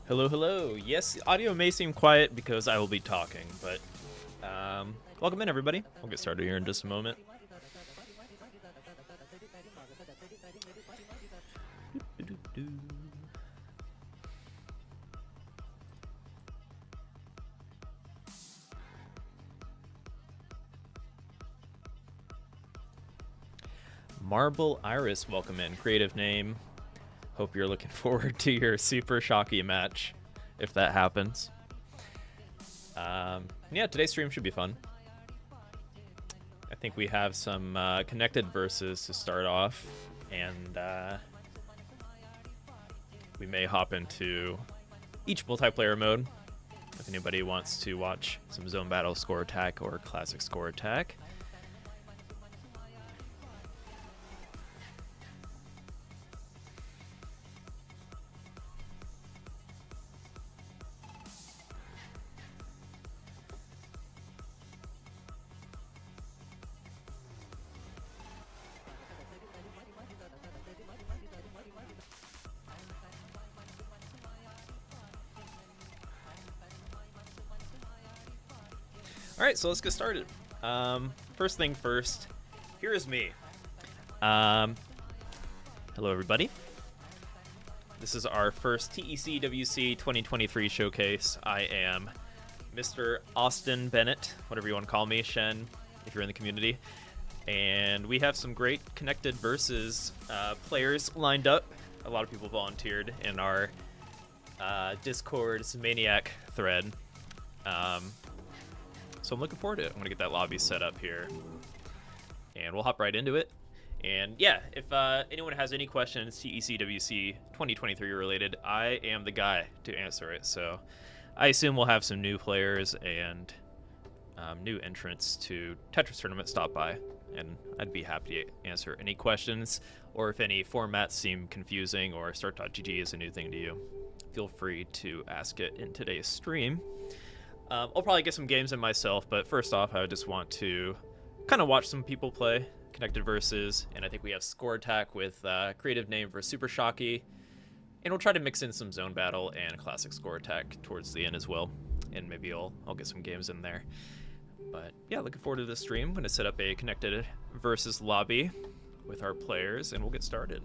Hello, hello. Yes, audio may seem quiet because I will be talking, but welcome in, everybody. We'll get started here in just a moment. Marble Iris, welcome in. Creative name. Hope you're looking forward to your super shocky match, if that happens. Yeah, today's stream should be fun. I think we have some connected verses to start off, and we may hop into each multiplayer mode if anybody wants to watch some zone battle score attack or classic score attack. Alright, so let's get started. First thing first, here is me. Hello, everybody. This is our first TECWC 2023 showcase. I am Mr. Austin Bennett, whatever you want to call me, Shen, if you're in the community. And we have some great connected versus players lined up. A lot of people volunteered in our Discord's Maniac thread. So I'm looking forward to it. I'm going to get that lobby set up here. And we'll hop right into it. And yeah, if anyone has any questions TECWC 2023 related, I am the guy to answer it. So I assume we'll have some new players and new entrants to Tetris Tournament stop by. And I'd be happy to answer any questions. Or if any formats seem confusing or Start.gg is a new thing to you, feel free to ask it in today's stream. I'll probably get some games in myself, but first off, I just want to kind of watch some people play Connected Versus, and I think we have Score Attack with creative name for Super Shocky, and we'll try to mix in some Zone Battle and Classic Score Attack towards the end as well, and maybe I'll get some games in there. But yeah, looking forward to this stream. I'm going to set up a Connected Versus lobby with our players, and we'll get started.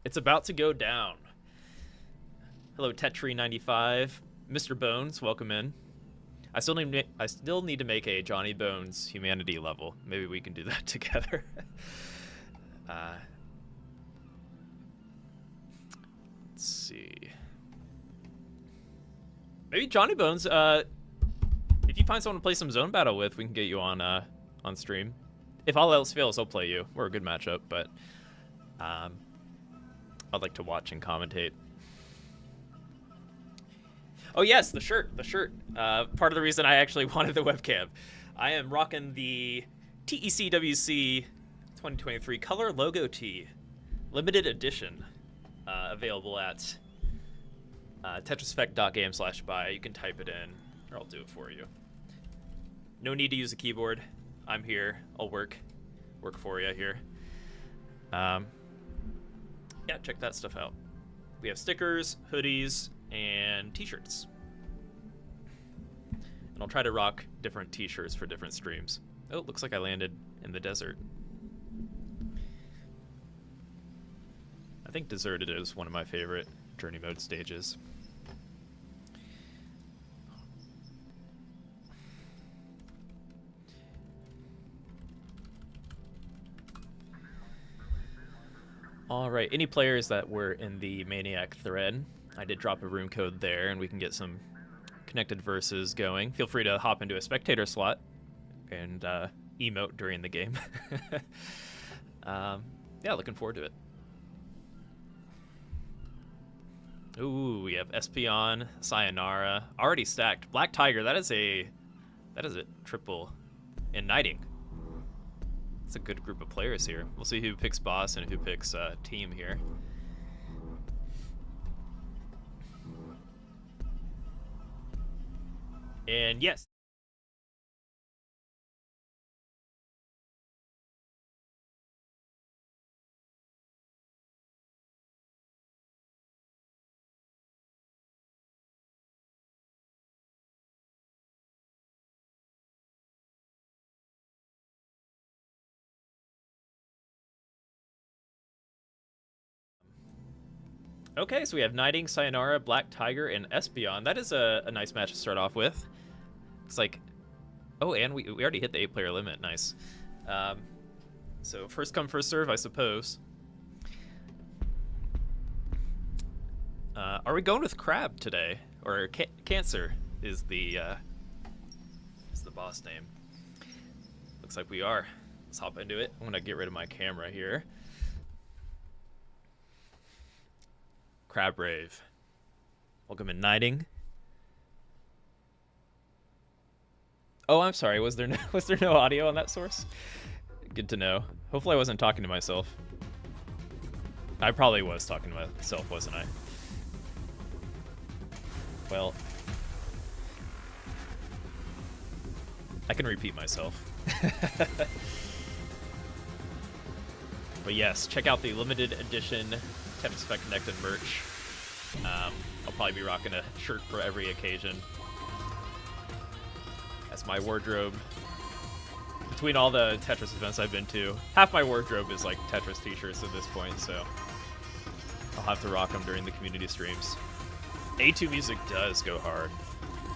It's about to go down. Hello, Tetri95. Mr. Bones, welcome in. I still need to make a Johnny Bones humanity level. Maybe we can do that together. Let's see. Maybe Johnny Bones. If you find someone to play some zone battle with, we can get you on stream. If all else fails, I'll play you. We're a good matchup, but I'd like to watch and commentate. Oh yes, the shirt. Part of the reason I actually wanted the webcam. I am rocking the TECWC 2023 color logo tee, limited edition, available at tetriseffect.game/buy. You can type it in, or I'll do it for you. No need to use a keyboard. I'm here. I'll work for you here. Yeah, check that stuff out. We have stickers, hoodies, and t-shirts. And I'll try to rock different t-shirts for different streams. Oh, looks like I landed in the desert. I think Deserted is one of my favorite journey mode stages. All right, any players that were in the Maniac thread, I did drop a room code there, and we can get some connected verses going. Feel free to hop into a spectator slot and emote during the game. Yeah, looking forward to it. Ooh, we have Espion, Sayonara, already stacked. Black Tiger, that is a triple igniting. It's a good group of players here. We'll see who picks boss and who picks team here. And yes, Okay, so we have Knighting, Sayonara, Black Tiger, and Espeon. That is a nice match to start off with. It's like, oh, and we already hit the 8-player limit. Nice. So first come, first serve, I suppose. Are we going with Crab today, or Cancer is the boss name? Looks like we are. Let's hop into it. I'm gonna get rid of my camera here. Crab Rave. Welcome in Knighting. Oh, I'm sorry. Was there no audio on that source? Good to know. Hopefully I wasn't talking to myself. I probably was talking to myself, wasn't I? Well, I can repeat myself. But yes, check out the limited edition TECWC Connected merch. I'll probably be rocking a shirt for every occasion. That's my wardrobe. Between all the Tetris events I've been to, half my wardrobe is like Tetris t-shirts at this point, so I'll have to rock them during the community streams. A2 music does go hard.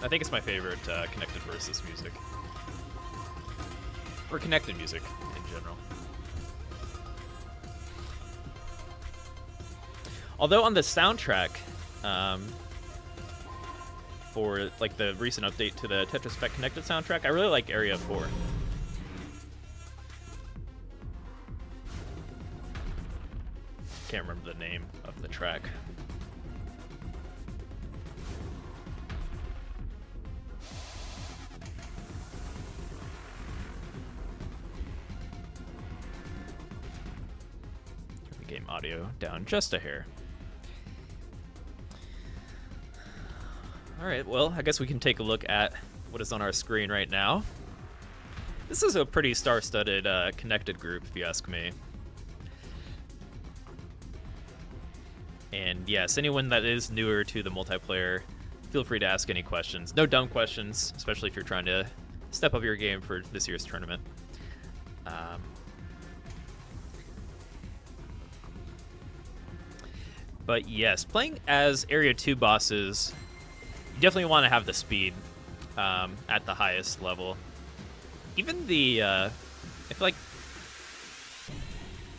I think it's my favorite Connected Versus music. Or Connected music in general. Although on the soundtrack, for like the recent update to the TECWC Connected soundtrack, I really like Area 4. Can't remember the name of the track. Turn the game audio down just a hair. Alright, well, I guess we can take a look at what is on our screen right now. This is a pretty star-studded connected group, if you ask me. And yes, anyone that is newer to the multiplayer, feel free to ask any questions. No dumb questions, especially if you're trying to step up your game for this year's tournament. But yes, playing as Area 2 bosses, you definitely want to have the speed at the highest level. Even the, I feel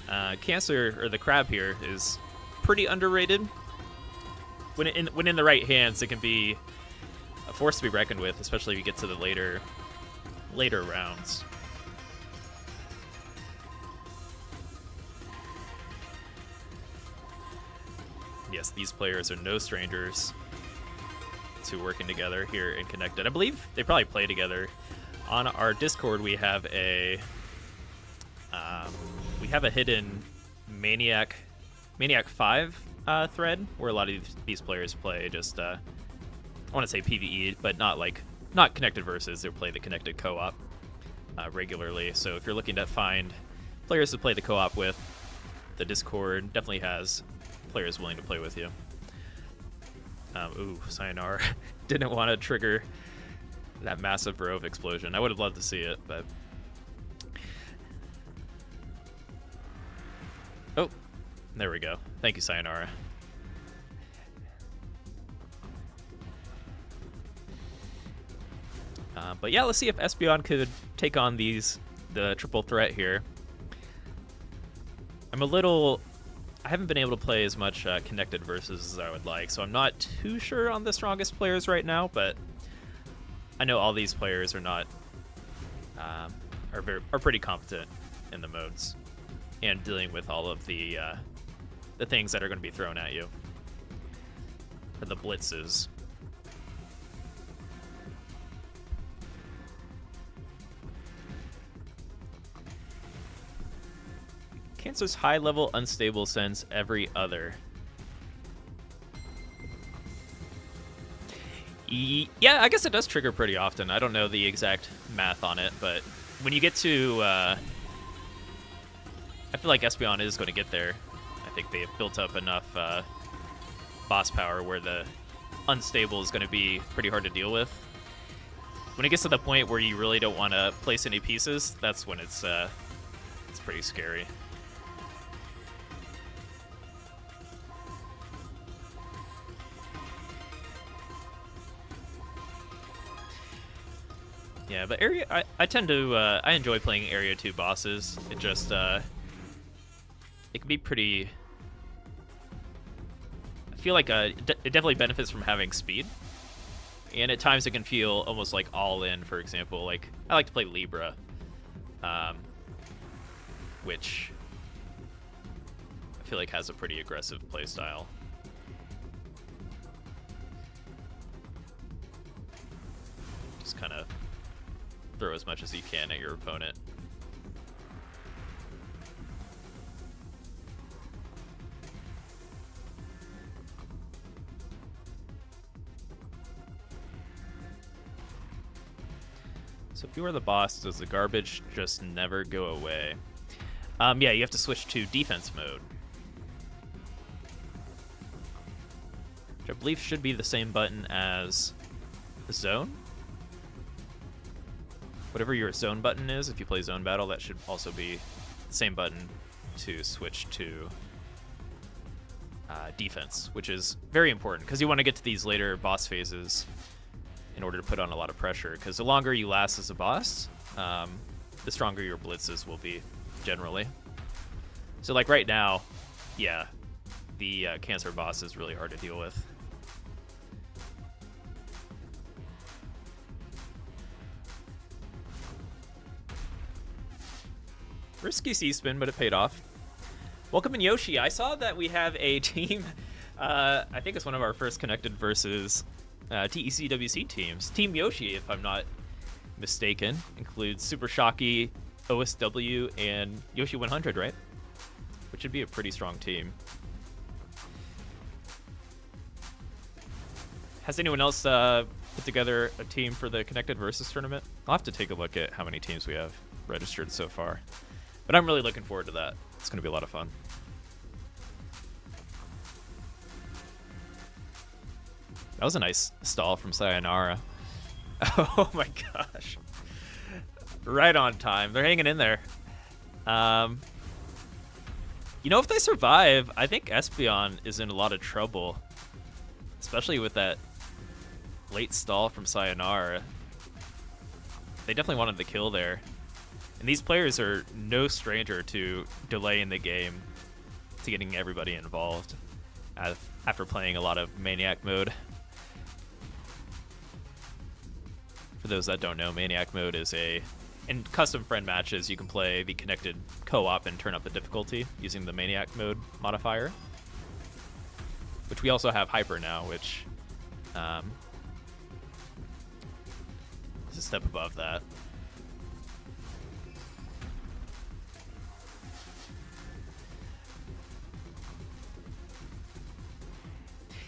like Cancer, or the Crab here, is pretty underrated. When in the right hands, it can be a force to be reckoned with, especially if you get to the later rounds. Yes, these players are no strangers to working together here in Connected. I believe they probably play together. On our Discord, we have a hidden Maniac 5 thread where a lot of these players play just I want to say PvE, but not Connected Versus. They play the Connected co-op regularly. So if you're looking to find players to play the co-op with, the Discord definitely has players willing to play with you. Ooh, Sayonara didn't want to trigger that massive Rove explosion. I would have loved to see it, but... Oh, there we go. Thank you, Sayonara. But yeah, let's see if Espeon could take on the triple threat here. I haven't been able to play as much Connected Versus as I would like, so I'm not too sure on the strongest players right now, but I know all these players are not are pretty competent in the modes and dealing with all of the things that are going to be thrown at you, or the blitzes. Cancer's high-level unstable sense every other. Yeah, I guess it does trigger pretty often. I don't know the exact math on it, but when you get to... I feel like Espeon is going to get there. I think they've built up enough boss power where the unstable is going to be pretty hard to deal with. When it gets to the point where you really don't want to place any pieces, that's when it's pretty scary. Yeah, but I tend to I enjoy playing Area 2 bosses. It just it can be pretty. I feel like it definitely benefits from having speed, and at times it can feel almost like all in. For example, like I like to play Libra, which I feel like has a pretty aggressive playstyle. Just kind of throw as much as you can at your opponent. So if you are the boss, does the garbage just never go away? Yeah, you have to switch to defense mode, which I believe should be the same button as the zone. Whatever your zone button is, if you play zone battle, that should also be the same button to switch to defense, which is very important because you want to get to these later boss phases in order to put on a lot of pressure, because the longer you last as a boss, the stronger your blitzes will be, generally. So like right now, yeah, the cancer boss is really hard to deal with. Risky C-spin, but it paid off. Welcome in, Yoshi. I saw that we have a team, I think it's one of our first connected versus TECWC teams. Team Yoshi, if I'm not mistaken, includes Super Shocky, OSW, and Yoshi 100, right? Which would be a pretty strong team. Has anyone else put together a team for the Connected Versus tournament? I'll have to take a look at how many teams we have registered so far. But I'm really looking forward to that. It's going to be a lot of fun. That was a nice stall from Sayonara. Oh my gosh. Right on time. They're hanging in there. You know, if they survive, I think Espeon is in a lot of trouble. Especially with that late stall from Sayonara. They definitely wanted the kill there. And these players are no stranger to delaying the game, to getting everybody involved after playing a lot of Maniac mode. For those that don't know, Maniac mode is in custom friend matches, you can play the connected co-op and turn up the difficulty using the Maniac mode modifier. Which we also have Hyper now, which is a step above that.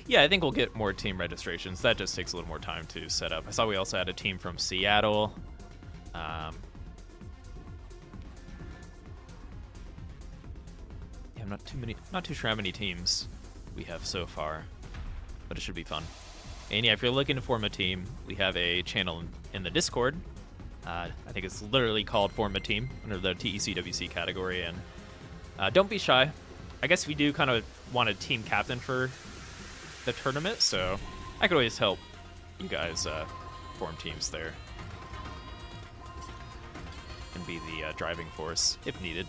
Yeah, I think we'll get more team registrations. That just takes a little more time to set up. I saw we also had a team from Seattle. Yeah, not too sure how many teams we have so far, but it should be fun. And yeah, if you're looking to form a team, we have a channel in the Discord. I think it's literally called Form a Team under the TECWC category, and don't be shy. I guess we do kind of want a team captain for the tournament, so I could always help you guys form teams there and be the driving force if needed.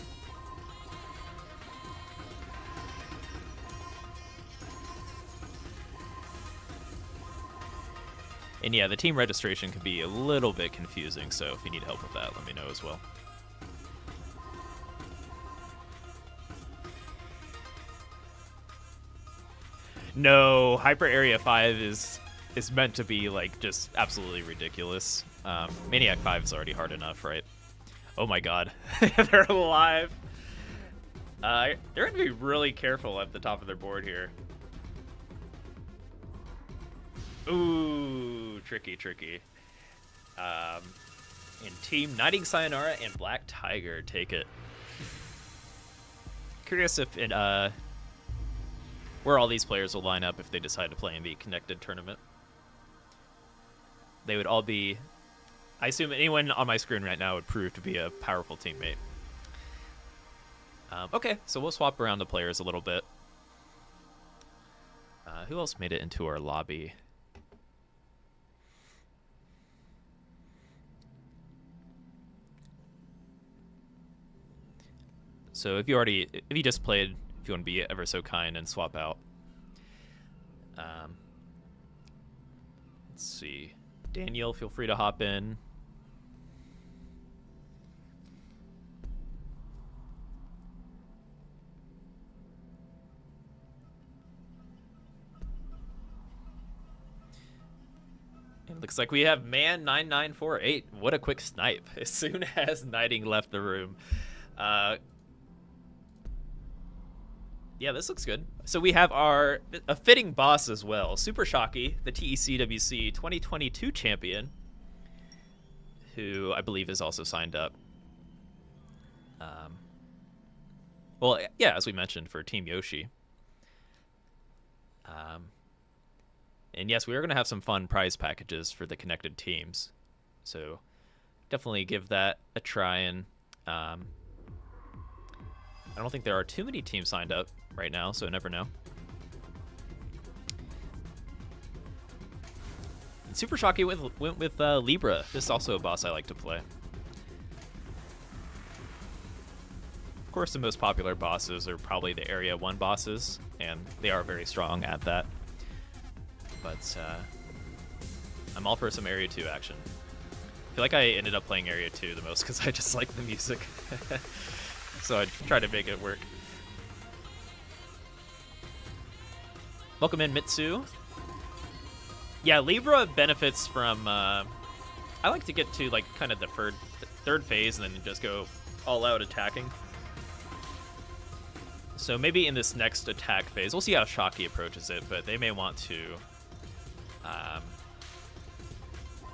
And yeah, the team registration can be a little bit confusing, so if you need help with that, let me know as well. No, Hyper Area 5 is meant to be like just absolutely ridiculous. Maniac 5 is already hard enough, right? Oh my god. They're alive. They're going to be really careful at the top of their board here. Ooh, tricky, tricky. And Team Knighting Sayonara and Black Tiger take it. Curious if it, where all these players will line up if they decide to play in the Connected tournament. They would all be... I assume anyone on my screen right now would prove to be a powerful teammate. Okay, so we'll swap around the players a little bit. Who else made it into our lobby? So if you just played, if you want to be ever so kind and swap out. Let's see. Daniel, feel free to hop in. It looks like we have man 9948. What a quick snipe as soon as Knighting left the room. Yeah, this looks good. So we have a fitting boss as well. Super Shocky, the TECWC 2022 champion, who I believe is also signed up. Well, yeah, as we mentioned, for Team Yoshi. And yes, we are going to have some fun prize packages for the connected teams. So definitely give that a try. And I don't think there are too many teams signed up right now, so never know. And Super Shocky went with Libra. This is also a boss I like to play. Of course, the most popular bosses are probably the Area 1 bosses, and they are very strong at that. But I'm all for some Area 2 action. I feel like I ended up playing Area 2 the most because I just like the music. So I try to make it work. Welcome in, Mitsu. Yeah, Libra benefits from... I like to get to like kind of the third phase and then just go all out attacking. So maybe in this next attack phase, we'll see how Shocky approaches it, but they may want to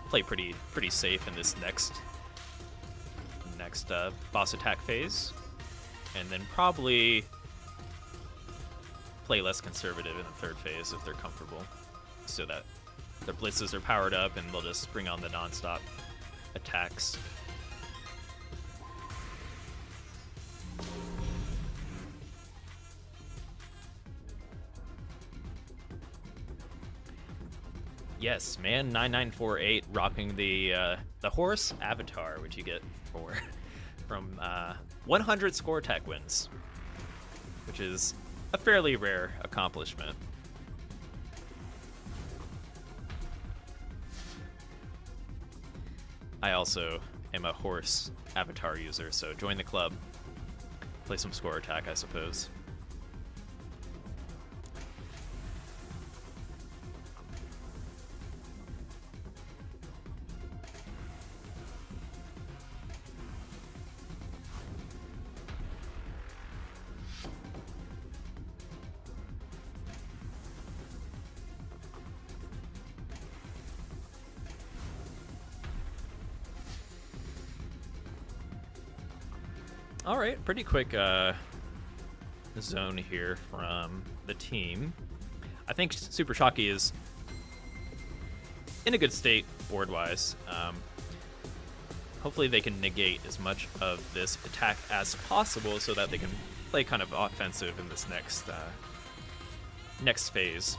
play pretty safe in this next boss attack phase, and then probably play less conservative in the third phase if they're comfortable, so that their blitzes are powered up and they'll just bring on the non-stop attacks. Yes, man, 9948 rocking the horse avatar, which you get from 100 score attack wins, which is a fairly rare accomplishment. I also am a horse avatar user, so join the club. Play some score attack, I suppose. All right, pretty quick zone here from the team. I think Super Shocky is in a good state board-wise. Hopefully they can negate as much of this attack as possible so that they can play kind of offensive in this next phase.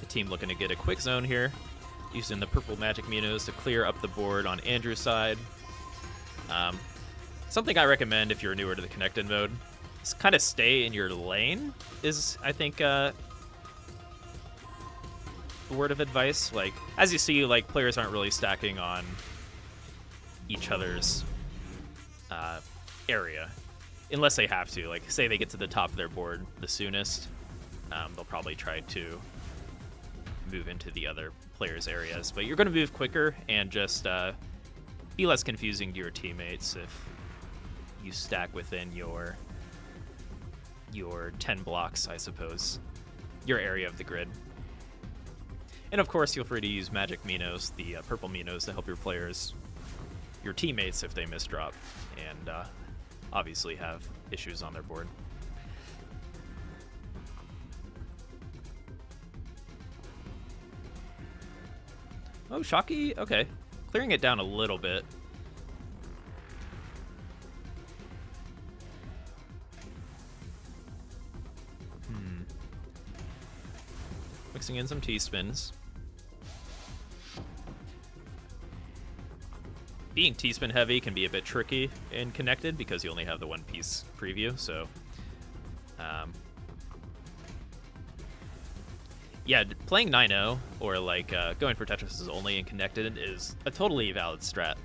The team looking to get a quick zone here, using the purple magic Minos to clear up the board on Andrew's side. Something I recommend if you're newer to the connected mode is kind of stay in your lane is, I think, a word of advice. Like, as you see, like, players aren't really stacking on each other's area unless they have to. Like, say they get to the top of their board the soonest, they'll probably try to move into the other players' areas. But you're going to move quicker and just be less confusing to your teammates if you stack within your 10 blocks, I suppose, your area of the grid. And of course, feel free to use Magic Minos, the purple Minos, to help your teammates if they misdrop and obviously have issues on their board. Oh, Shocky, okay. Clearing it down a little bit. Mixing in some T-spins. being T-spin heavy can be a bit tricky in connected because you only have the one piece preview. So, yeah, playing 9-0 or like going for Tetris only in connected is a totally valid strat.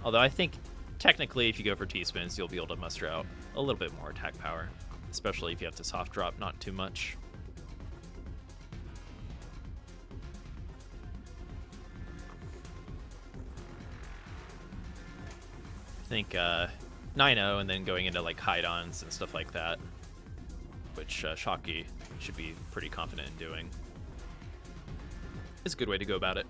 Although I think technically if you go for T-spins, you'll be able to muster out a little bit more attack power, especially if you have to soft drop not too much. I think 9-0 and then going into like hide-ons and stuff like that, which Shocky should be pretty confident in doing, is a good way to go about it.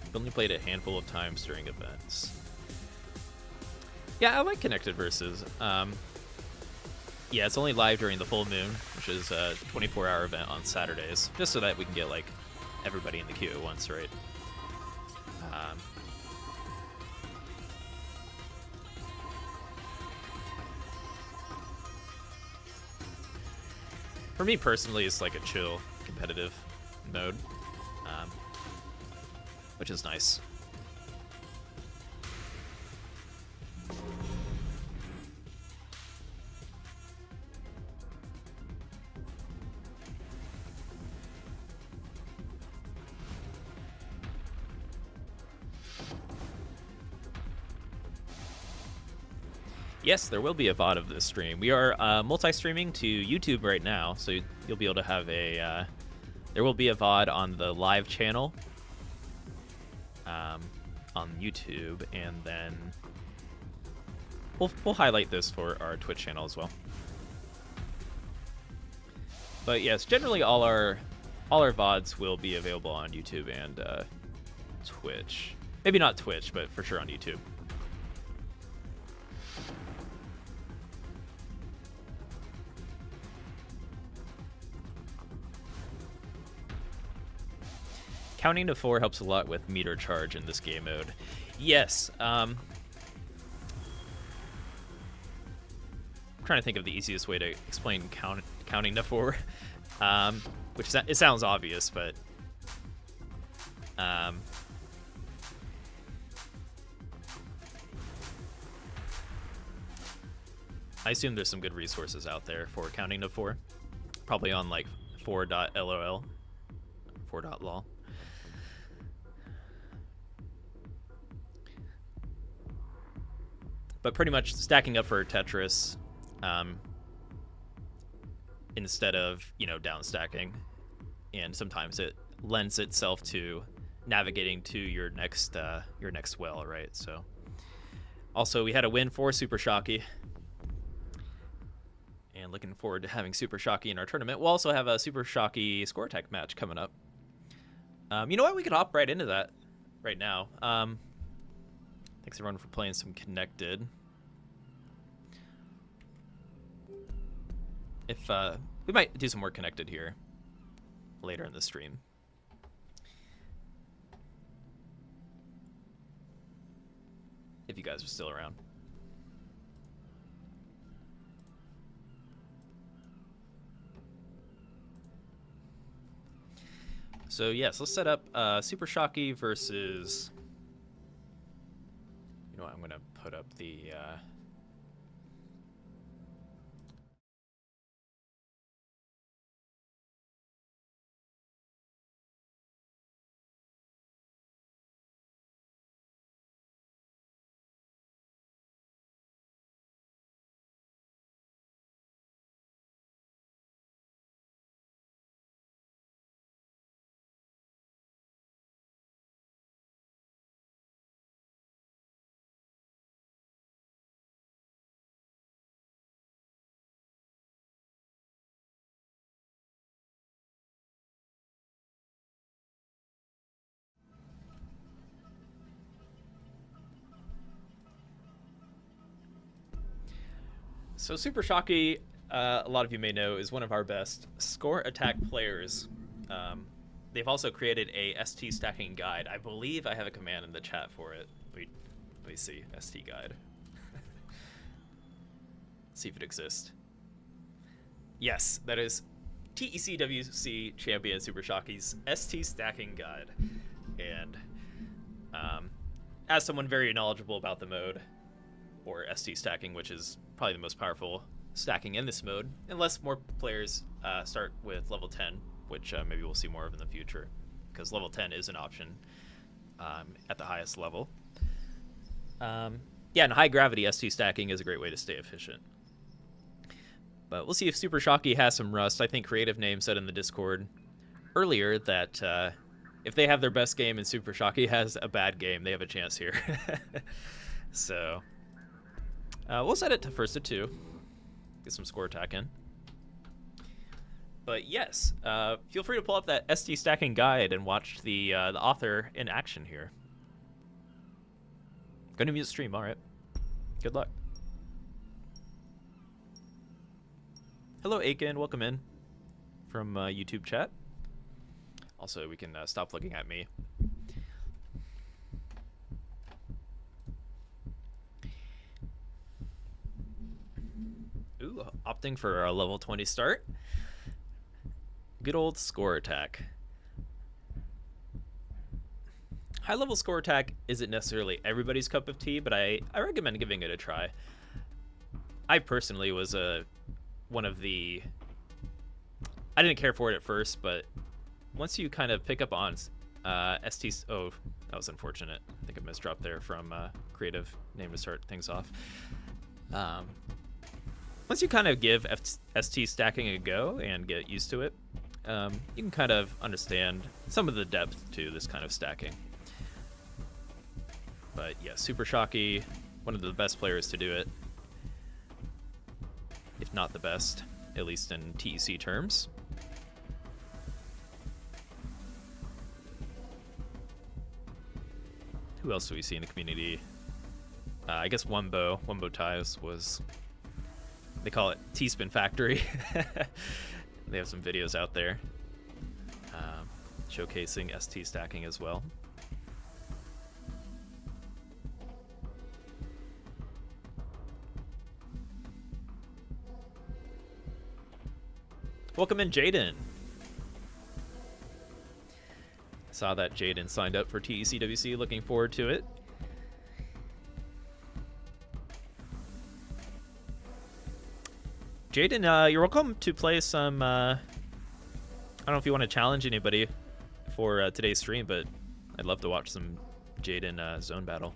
I've only played it a handful of times during events. Yeah, I like Connected Versus. Yeah, it's only live during the full moon, which is a 24-hour event on Saturdays, just so that we can get like everybody in the queue at once, right? For me personally, it's like a chill competitive mode, which is nice. Yes, there will be a VOD of this stream. We are multi-streaming to YouTube right now, so you'll be able to have a... there will be a VOD on the live channel on YouTube, and then we'll highlight this for our Twitch channel as well. But yes, generally all our VODs will be available on YouTube and Twitch. Maybe not Twitch, but for sure on YouTube. Counting to 4 helps a lot with meter charge in this game mode. Yes. I'm trying to think of the easiest way to explain counting to 4, which it sounds obvious, but I assume there's some good resources out there for counting to 4, probably on like 4.lol, 4.lol. But pretty much stacking up for Tetris instead of, down stacking. And sometimes it lends itself to navigating to your next well, right? So also we had a win for Super Shocky. And looking forward to having Super Shocky in our tournament. We'll also have a Super Shocky score attack match coming up. You know what? We could hop right into that right now. Thanks everyone for playing some Connected. If we might do some more Connected here later in the stream. If you guys are still around. So yes, let's set up Super Shocky versus... You know what, I'm going to put up the... So Super Shocky, a lot of you may know, is one of our best score attack players. They've also created a ST stacking guide. I believe I have a command in the chat for it. Let me see, ST guide. See if it exists. Yes, that is TECWC champion Super Shockey's ST stacking guide. And as someone very knowledgeable about the mode, or ST stacking, which is probably the most powerful stacking in this mode, unless more players start with level 10, which maybe we'll see more of in the future, because level 10 is an option at the highest level. Yeah, and high gravity ST stacking is a great way to stay efficient. But we'll see if Super Shockey has some rust. I think Creative Name said in the Discord earlier that if they have their best game and Super Shockey has a bad game, they have a chance here. So we'll set it to first to 2. Get some score attack in. But yes, feel free to pull up that ST stacking guide and watch the author in action here. Gonna mute stream, all right. Good luck. Hello, Aiken. Welcome in from YouTube chat. Also, we can stop looking at me. Ooh, opting for a level 20 start. Good old score attack. High level score attack isn't necessarily everybody's cup of tea, but I recommend giving it a try. I personally was one of the... I didn't care for it at first, but once you kind of pick up on ST... Oh, that was unfortunate. I think I misdropped there from Creative Name to start things off. Once you kind of give ST stacking a go and get used to it, you can kind of understand some of the depth to this kind of stacking. But yeah, Super Shockey, one of the best players to do it. If not the best, at least in TEC terms. Who else do we see in the community? I guess Wumbo Ties was... They call it T-Spin Factory. They have some videos out there showcasing ST stacking as well. Welcome in, Jaden. Saw that Jaden signed up for TECWC. Looking forward to it. Jaden, you're welcome to play some... I don't know if you want to challenge anybody for today's stream, but I'd love to watch some Jaden zone battle.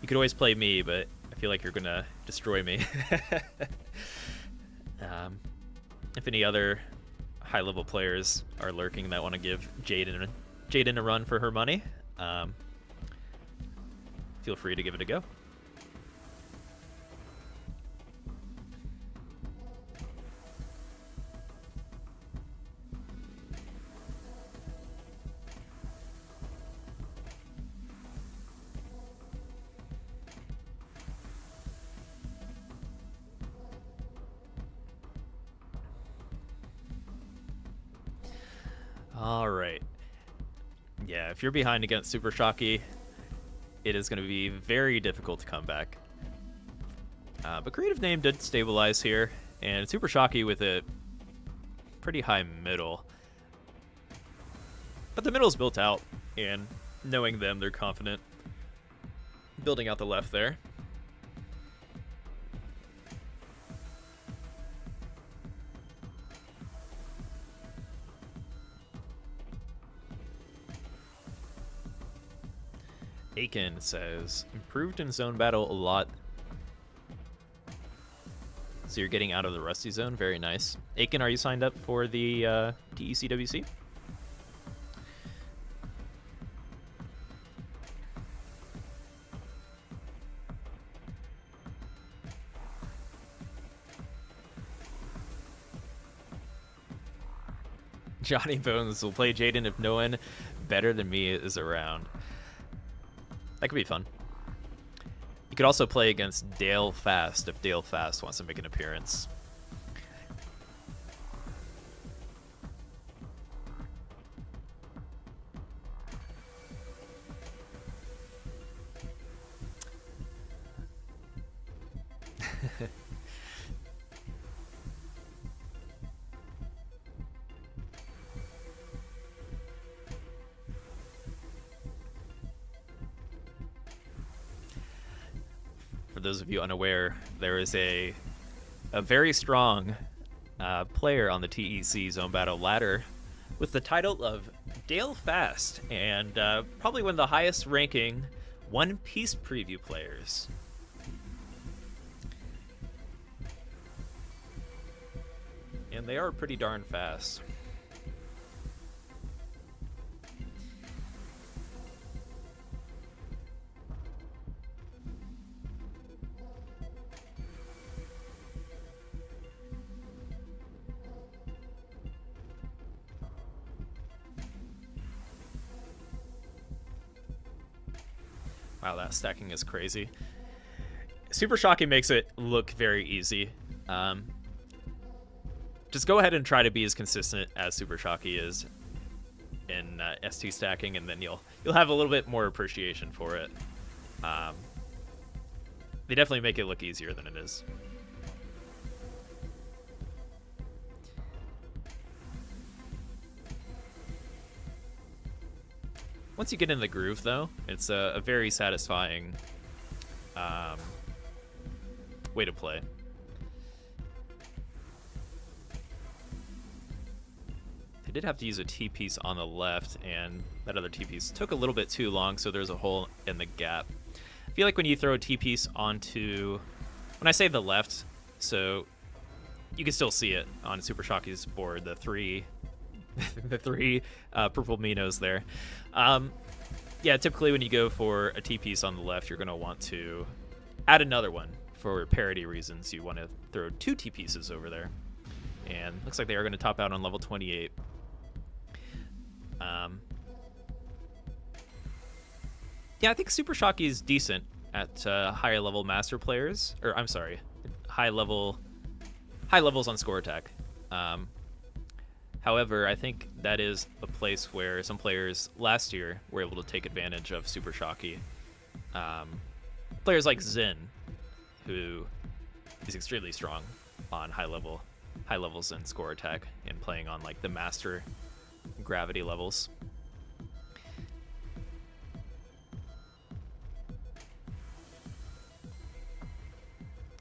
You could always play me, but I feel like you're going to destroy me. If any other high-level players are lurking that want to give Jaden a run for her money, feel free to give it a go. All right. Yeah, if you're behind against Super Shockey, it is going to be very difficult to come back. But Creative Name did stabilize here, and Super Shockey with a pretty high middle. But the middle's built out, and knowing them, they're confident building out the left there. Aiken says, improved in zone battle a lot. So you're getting out of the rusty zone. Very nice. Aiken, are you signed up for the TECWC? Johnny Bones will play Jaden if no one better than me is around. That could be fun. You could also play against Dale Fast if Dale Fast wants to make an appearance. those of you unaware, there is a very strong player on the TEC Zone Battle ladder with the title of Dale Fast, and probably one of the highest ranking One Piece preview players. And they are pretty darn fast. Wow, that stacking is crazy. Super Shocky makes it look very easy. Just go ahead and try to be as consistent as Super Shocky is in ST stacking, and then you'll have a little bit more appreciation for it. They definitely make it look easier than it is. Once you get in the groove, though, it's a very satisfying way to play. They did have to use a T-piece on the left, and that other T-piece took a little bit too long, so there's a hole in the gap. I feel like when you throw a T-piece onto... When I say the left, so you can still see it on Super Shocky's board, the three purple Minos there. Yeah, typically when you go for a T-piece on the left, you're going to want to add another one for parity reasons. You want to throw two T-pieces over there. And looks like they are going to top out on level 28. Yeah, I think Super Shocky is decent at higher level master players. Or, I'm sorry, high levels on score attack. However, I think that is a place where some players last year were able to take advantage of Super Shocky. Players like Zen, who is extremely strong on high levels in score attack and playing on like the master gravity levels.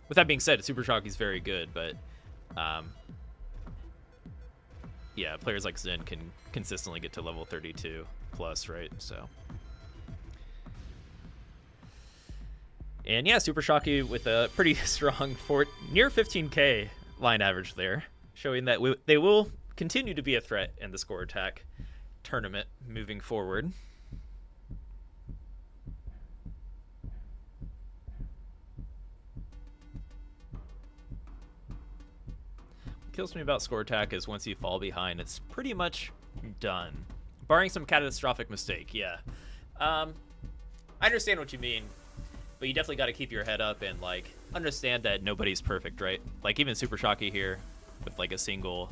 With that being said, Super Shocky is very good, but yeah, players like Zen can consistently get to level 32 plus, right? So, and yeah, Super Shocky with a pretty strong near 15k line average there, showing that they will continue to be a threat in the score attack tournament moving forward. Kills me about score attack is once you fall behind, it's pretty much done, barring some catastrophic mistake. Yeah, I understand what you mean, but you definitely got to keep your head up and like understand that nobody's perfect, right? Like even Super Shocky here with like a single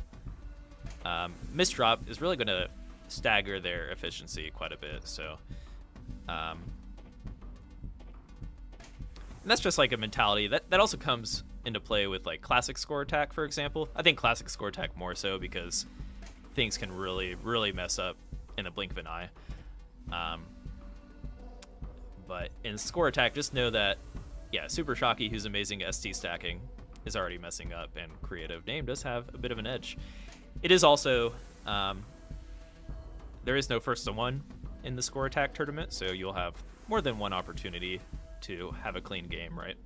misdrop is really going to stagger their efficiency quite a bit. So and that's just like a mentality that also comes into play with like classic score attack, for example. I think classic score attack more so because things can really mess up in the blink of an eye. But in score attack, just know that, yeah, Super Shocky, who's amazing at ST stacking, is already messing up, and Creative Name does have a bit of an edge. It is also, there is no first to one in the score attack tournament, so you'll have more than one opportunity to have a clean game, right?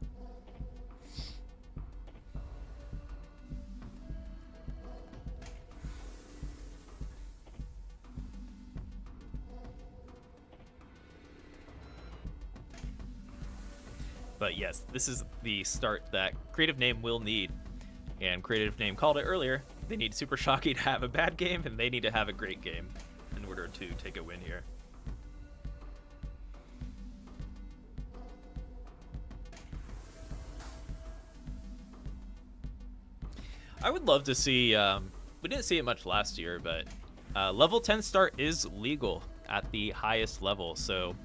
But yes, this is the start that Creative Name will need. And Creative Name called it earlier. They need Super Shocky to have a bad game, and they need to have a great game in order to take a win here. I would love to see, we didn't see it much last year, but level 10 start is legal at the highest level, so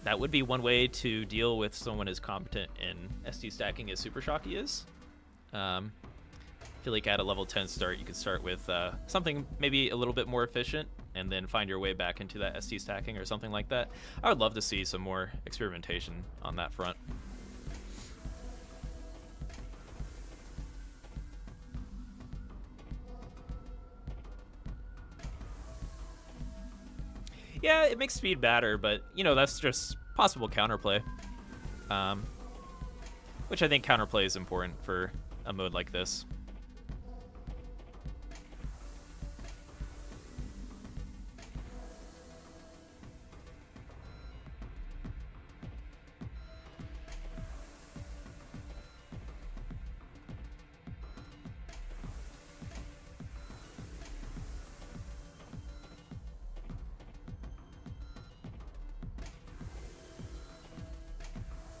that would be one way to deal with someone as competent in ST stacking as Super Shocky is. I feel like at a level 10 start, you could start with something maybe a little bit more efficient and then find your way back into that ST stacking or something like that. I would love to see some more experimentation on that front. Yeah, it makes speed better, but, you know, that's just possible counterplay. Which I think counterplay is important for a mode like this.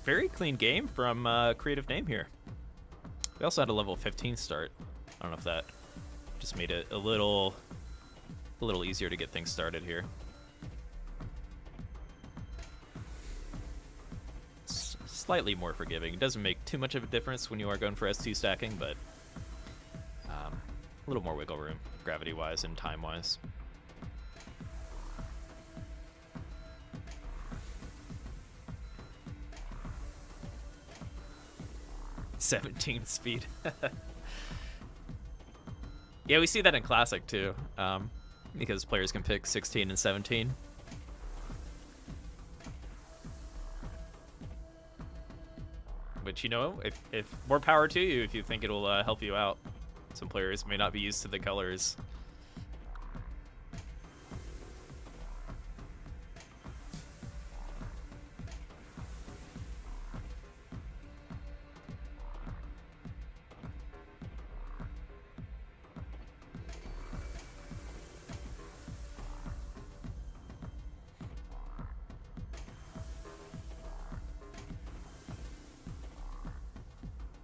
Very clean game from Creative Name here. We also had a level 15 start. I don't know if that just made it a little easier to get things started here. Slightly more forgiving. It doesn't make too much of a difference when you are going for ST stacking, but a little more wiggle room, gravity-wise and time-wise. 17 speed. Yeah, we see that in Classic too, because players can pick 16 and 17. Which, you know, if more power to you if you think it'll help you out. Some players may not be used to the colors.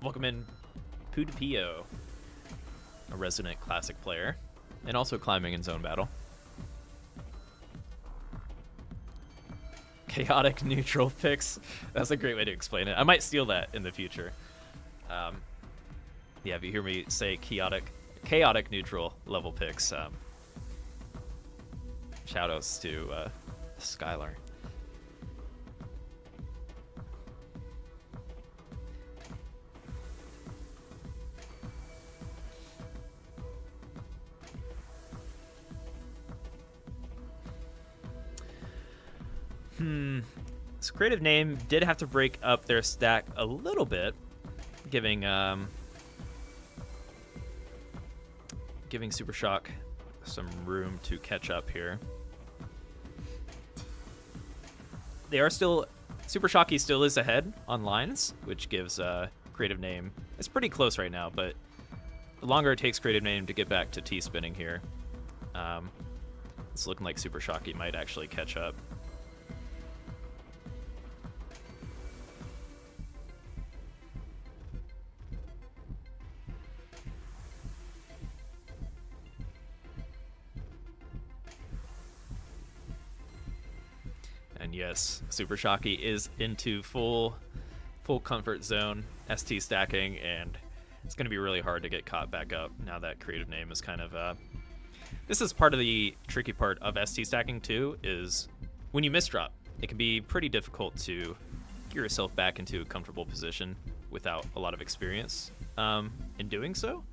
Welcome in Pudipio, a resident Classic player, and also climbing in Zone Battle. Chaotic neutral picks. That's a great way to explain it. I might steal that in the future. Yeah, if you hear me say chaotic neutral level picks, shoutouts to Skylar. So Creative Name did have to break up their stack a little bit, giving Super Shock some room to catch up here. They are still Super Shocky still is ahead on lines, which gives Creative Name. It's pretty close right now, but the longer it takes Creative Name to get back to T-spinning here, it's looking like Super Shocky might actually catch up. And yes, Super Shocky is into full comfort zone ST stacking, and it's going to be really hard to get caught back up now that Creative Name is kind of this is part of the tricky part of ST stacking too, is when you misdrop, it can be pretty difficult to get yourself back into a comfortable position without a lot of experience in doing so.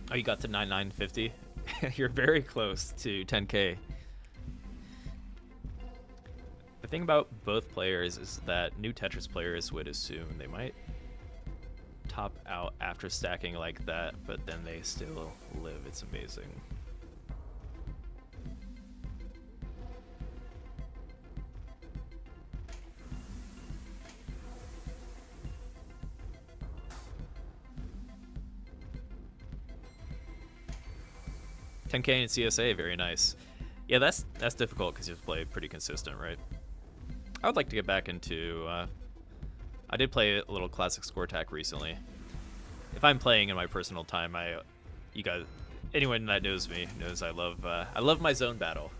Oh, you got to 9950. You're very close to 10K. The thing about both players is that new Tetris players would assume they might top out after stacking like that, but then they still live. It's amazing. $10K in CSA, very nice. Yeah, that's difficult because you have to play pretty consistent, right? I would like to get back into. I did play a little Classic Score Attack recently. If I'm playing in my personal time, you guys, anyone that knows me knows I love my Zone Battle.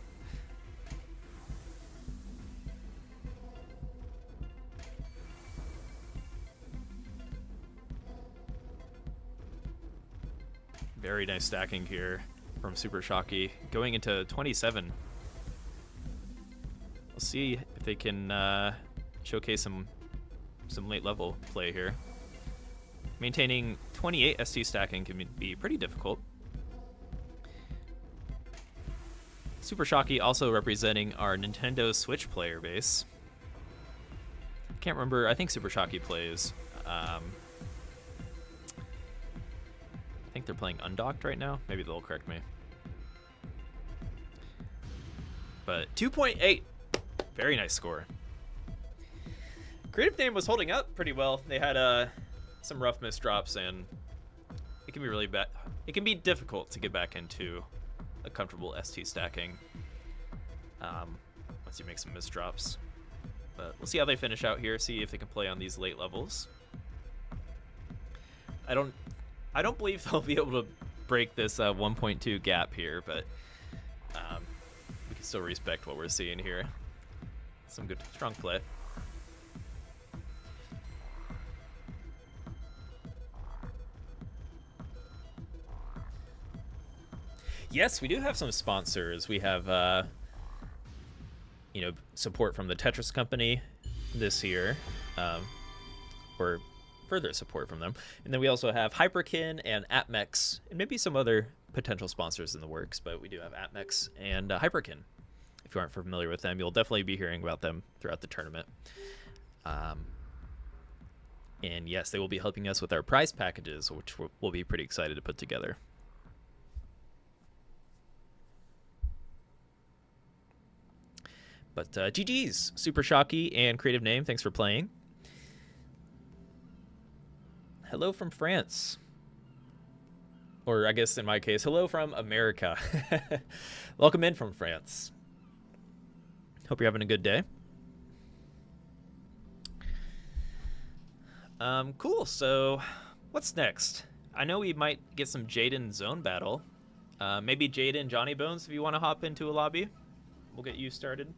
Very nice stacking here from Super Shocky. Going into 27. We'll see if they can showcase some late level play here. Maintaining 28 ST stacking can be pretty difficult. Super Shocky also representing our Nintendo Switch player base. Can't remember. I think Super Shocky plays. I think they're playing undocked right now. Maybe they'll correct me. But 2.8. Very nice score. Creative Name was holding up pretty well. They had some rough misdrops, and it can be really bad. It can be difficult to get back into a comfortable ST stacking once you make some misdrops. But we'll see how they finish out here. See if they can play on these late levels. I don't believe they'll be able to break this 1.2 gap here, but we can still respect what we're seeing here. Some good, strong play. Yes, we do have some sponsors. We have, support from the Tetris Company this year, or further support from them. And then we also have Hyperkin and AppMex, and maybe some other potential sponsors in the works, but we do have AppMex and Hyperkin. If you aren't familiar with them, you'll definitely be hearing about them throughout the tournament. And yes, they will be helping us with our prize packages, which we'll be pretty excited to put together. But GG's, Super Shocky and Creative Name, thanks for playing. Hello from France. Or I guess in my case, hello from America. Welcome in from France. Hope you're having a good day. Cool, so what's next? I know we might get some Jaden zone battle. Maybe Jaden, Johnny Bones, if you want to hop into a lobby. We'll get you started.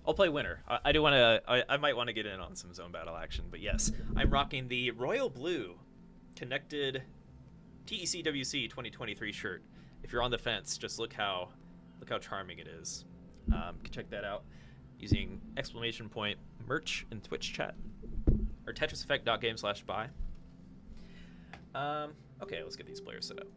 I'll play winner. I do want to. I might want to get in on some zone battle action, but yes, I'm rocking the royal blue connected TECWC 2023 shirt. If you're on the fence, just look how charming it is. You can check that out using ! merch in Twitch chat or tetriseffect.game/buy. Okay, let's get these players set up.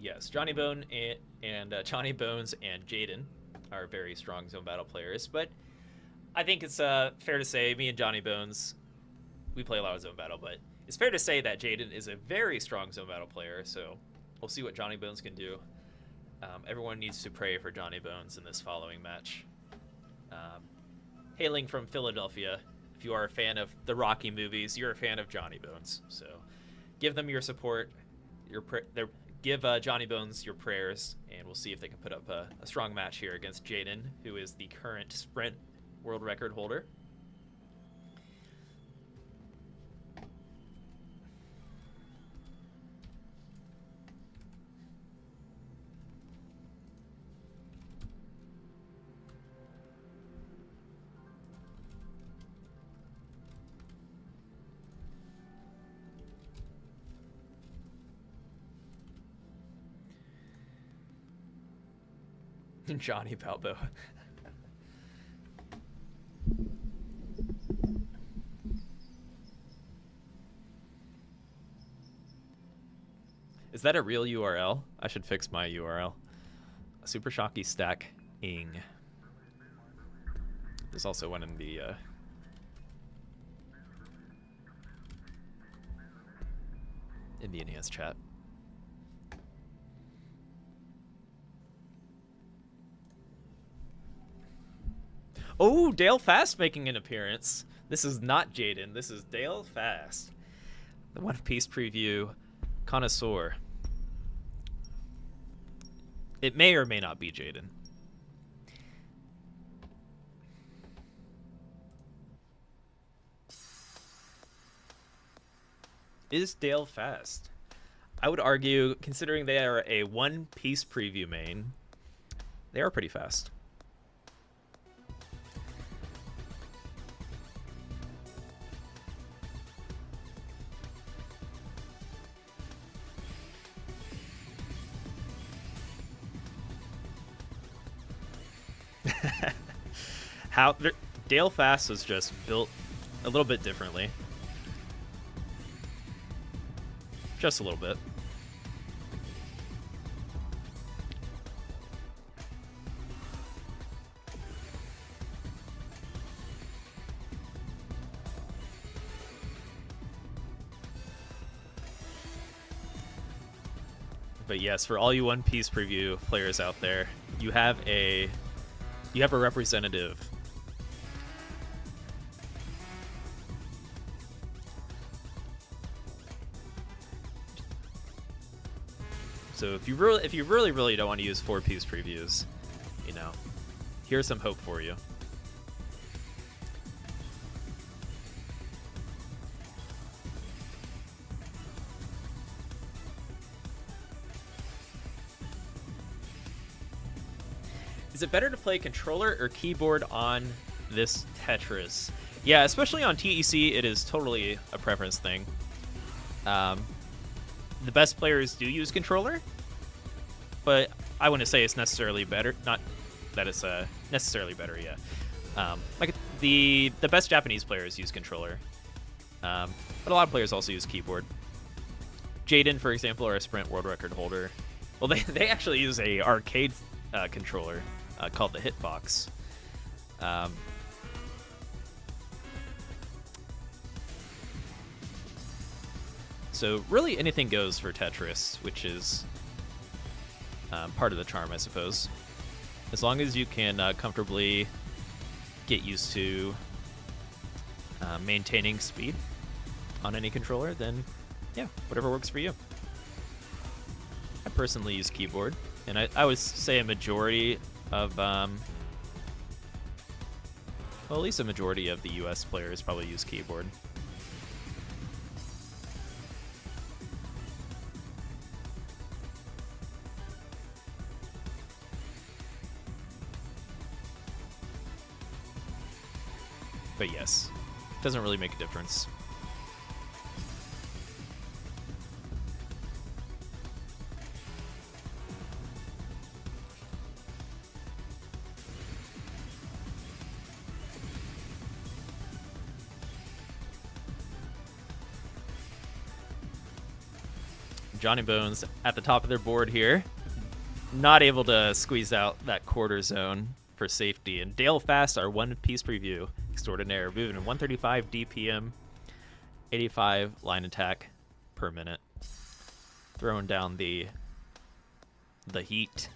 Yes, Johnny Bone and Johnny Bones and Jaden are very strong zone battle players, but I think it's fair to say me and Johnny Bones, we play a lot of zone battle, but it's fair to say that Jaden is a very strong zone battle player, so we'll see what Johnny Bones can do. Everyone needs to pray for Johnny Bones in this following match. Hailing from Philadelphia, if you are a fan of the Rocky movies, you're a fan of Johnny Bones, so give them your support. Give Johnny Bones your prayers, and we'll see if they can put up a strong match here against Jaden, who is the current sprint world record holder. Johnny Balboa. Is that a real URL? I should fix my URL. Super Shocky Stack Ing. There's also one in the enhanced chat. Oh, Dale Fast making an appearance. This is not Jaden. This is Dale Fast, the One Piece preview connoisseur. It may or may not be Jaden. Is Dale fast? I would argue, considering they are a one-piece preview main, they are pretty fast. How Dale Fast was just built a little bit differently. Just a little bit. But yes, for all you One Piece preview players out there, you have a representative. So if you really don't want to use 4-piece previews, you know, here's some hope for you. Is it better to play controller or keyboard on this Tetris? Yeah, especially on TEC, it is totally a preference thing. The best players do use controller, but I wouldn't say it's necessarily better. Not that it's necessarily better, yeah. Like the best Japanese players use controller, but a lot of players also use keyboard. Jaden, for example, are a Sprint world record holder. Well, they actually use a arcade controller called the Hitbox. So really anything goes for Tetris, which is part of the charm, I suppose. As long as you can comfortably get used to maintaining speed on any controller, then yeah, whatever works for you. I personally use keyboard, and I would say a majority of, well, at least a majority of the US players probably use keyboard. But yes, it doesn't really make a difference. Johnny Bones at the top of their board here, not able to squeeze out that quarter zone for safety. And Dale Fast, our one-piece preview extraordinaire, moving in 135 DPM, 85 line attack per minute, throwing down the heat.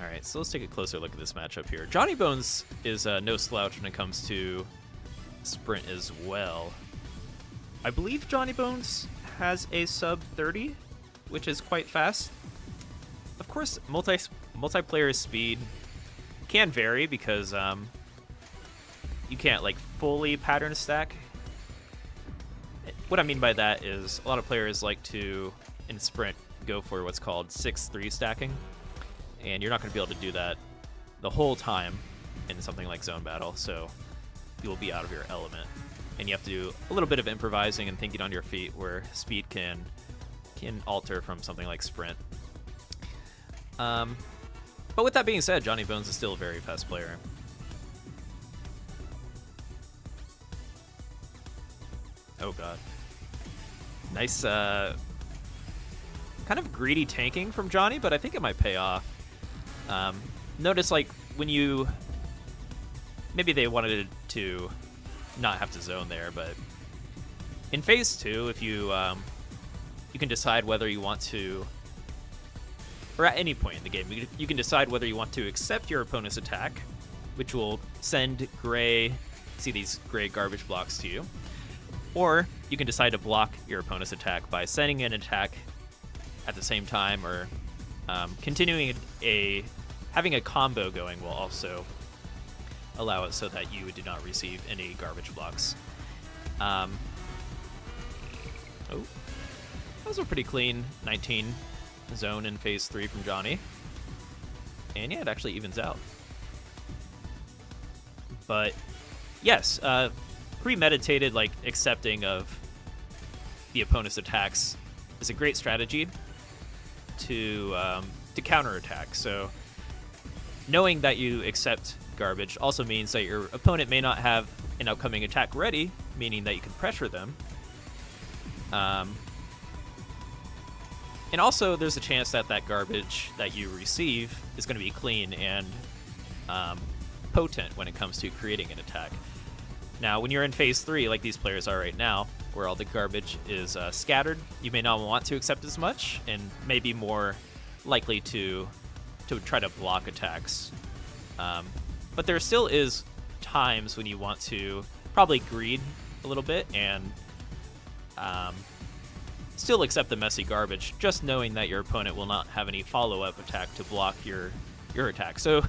All right, so let's take a closer look at this matchup here. Johnny Bones is no slouch when it comes to sprint as well. I believe Johnny Bones has a sub 30, which is quite fast. Of course, multiplayer speed can vary because you can't like fully pattern stack. What I mean by that is a lot of players like to, in sprint, go for what's called 6-3 stacking, and you're not going to be able to do that the whole time in something like zone battle, so you will be out of your element, and you have to do a little bit of improvising and thinking on your feet, where speed can alter from something like sprint. But with that being said, Johnny Bones is still a very fast player. Oh god. Nice, kind of greedy tanking from Johnny, but I think it might pay off. Notice, like, when you... Maybe they wanted to not have to zone there, but in phase 2, if you you can decide whether you want to, or at any point in the game, you can decide whether you want to accept your opponent's attack, which will send gray, see these gray garbage blocks to you, or you can decide to block your opponent's attack by sending an attack at the same time, or continuing having a combo going while also allow it so that you do not receive any garbage blocks. Oh, that was a pretty clean 19 zone in phase 3 from Johnny. And yeah, it actually evens out. But yes, premeditated, like, accepting of the opponent's attacks is a great strategy to counterattack. So knowing that you accept garbage also means that your opponent may not have an upcoming attack ready, meaning that you can pressure them. And also, there's a chance that that garbage that you receive is going to be clean and potent when it comes to creating an attack. Now, when you're in phase 3, like these players are right now, where all the garbage is scattered, you may not want to accept as much, and may be more likely to try to block attacks. But there still is times when you want to probably greed a little bit and still accept the messy garbage, just knowing that your opponent will not have any follow-up attack to block your attack. So,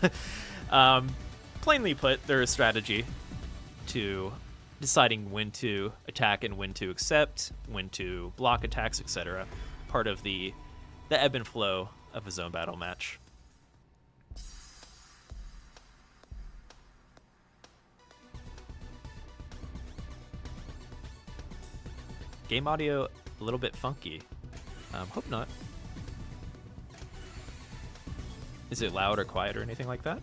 plainly put, there is strategy to deciding when to attack and when to accept, when to block attacks, etc. Part of the ebb and flow of a zone battle match. Game audio a little bit funky. Hope not. Is it loud or quiet or anything like that?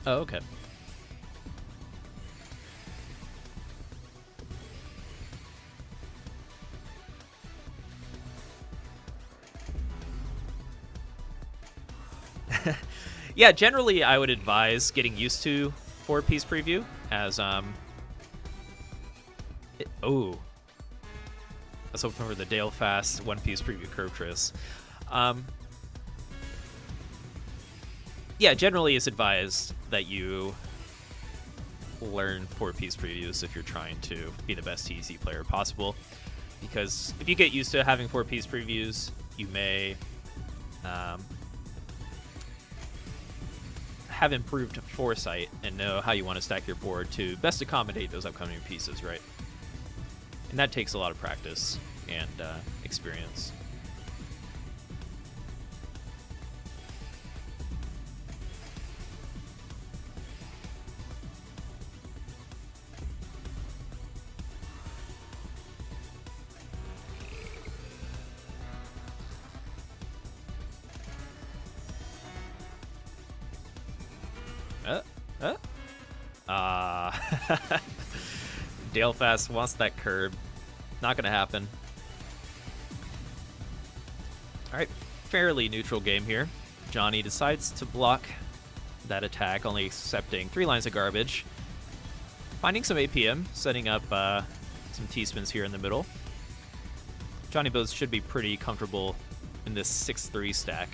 Oh, okay. Yeah, generally I would advise getting used to 4-piece preview as I was hoping for the Dale Fast 1-piece preview curve trace. Yeah, generally it's advised that you learn 4-piece previews if you're trying to be the best TEC player possible, because if you get used to having 4-piece previews, you may have improved foresight and know how you want to stack your board to best accommodate those upcoming pieces, right? And that takes a lot of practice and experience. Dale Fast wants that curb. Not gonna happen. Alright, fairly neutral game here. Johnny decides to block that attack, only accepting 3 lines of garbage. Finding some APM, setting up some T-spins here in the middle. Johnny Bones should be pretty comfortable in this 6-3 stack.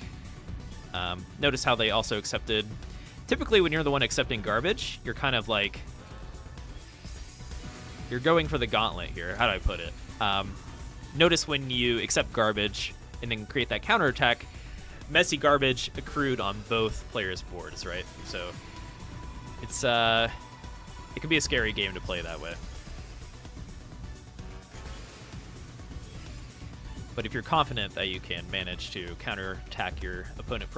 Notice how they also accepted... Typically, when you're the one accepting garbage, you're kind of like... You're going for the gauntlet here. How do I put it? Notice when you accept garbage and then create that counterattack, messy garbage accrued on both players' boards, right? So it's it can be a scary game to play that way. But if you're confident that you can manage to counterattack your opponent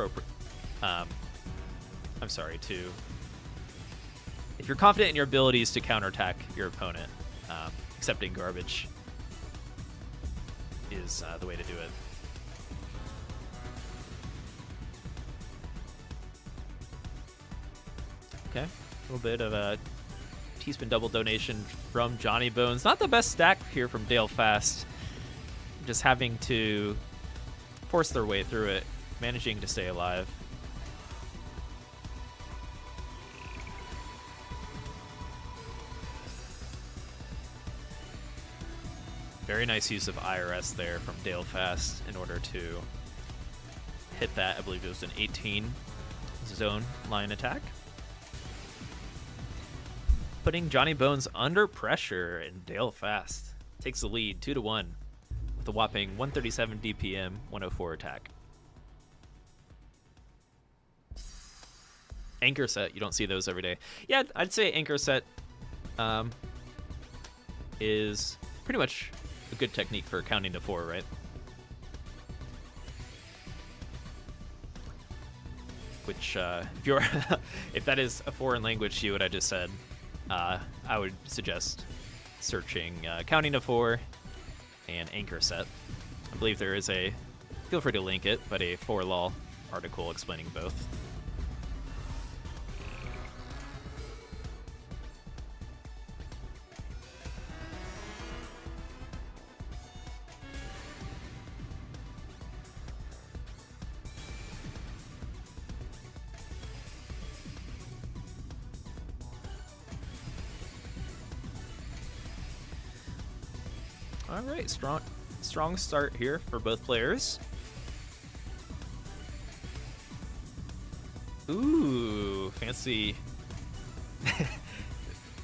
if you're confident in your abilities to counterattack your opponent, accepting garbage is the way to do it. Okay, a little bit of a T-spin double donation from Johnny Bones. Not the best stack here from Dale Fast. Just having to force their way through it, managing to stay alive. Very nice use of IRS there from Dale Fast in order to hit that. I believe it was an 18 zone line attack. Putting Johnny Bones under pressure, and Dale Fast takes the lead 2-1 with a whopping 137 DPM, 104 attack. Anchor set, you don't see those every day. Yeah, I'd say anchor set is pretty much a good technique for counting to 4, right? Which, if you're, if that is a foreign language to you, what I just said, I would suggest searching counting to 4 and anchor set. I believe there is a, feel free to link it, but a 4lol article explaining both. All right, strong start here for both players. Ooh, fancy.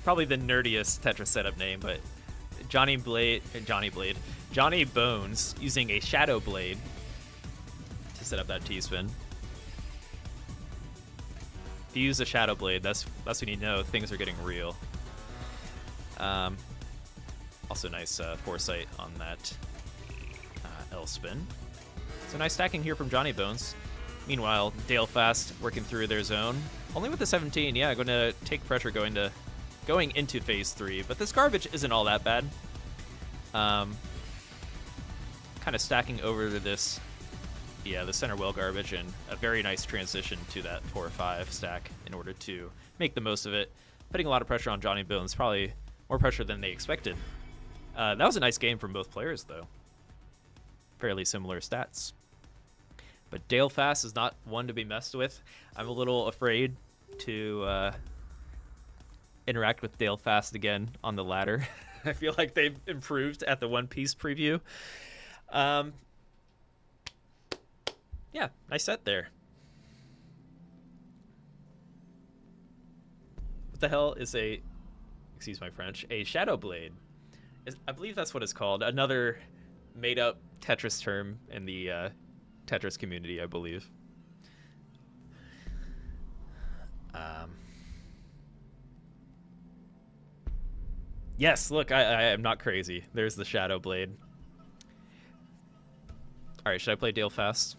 Probably the nerdiest Tetris setup name, but Johnny Bones using a Shadow Blade to set up that T-spin. If you use a Shadow Blade, that's when you know things are getting real. Also nice foresight on that L spin. So nice stacking here from Johnny Bones. Meanwhile, Dale Fast working through their zone. Only with the 17, yeah, going to take pressure going into phase 3. But this garbage isn't all that bad. Kind of stacking over to this, yeah, the center well garbage, and a very nice transition to that 4-5 stack in order to make the most of it. Putting a lot of pressure on Johnny Bones, probably more pressure than they expected. That was a nice game from both players, though. Fairly similar stats. But Dale Fast is not one to be messed with. I'm a little afraid to interact with Dale Fast again on the ladder. I feel like they've improved at the One Piece preview. Yeah, nice set there. What the hell is a, excuse my French, a Shadow Blade? I believe that's what it's called. Another made-up Tetris term in the Tetris community, I believe. Yes, look, I am not crazy. There's the Shadow Blade. All right, should I play Dale Fast?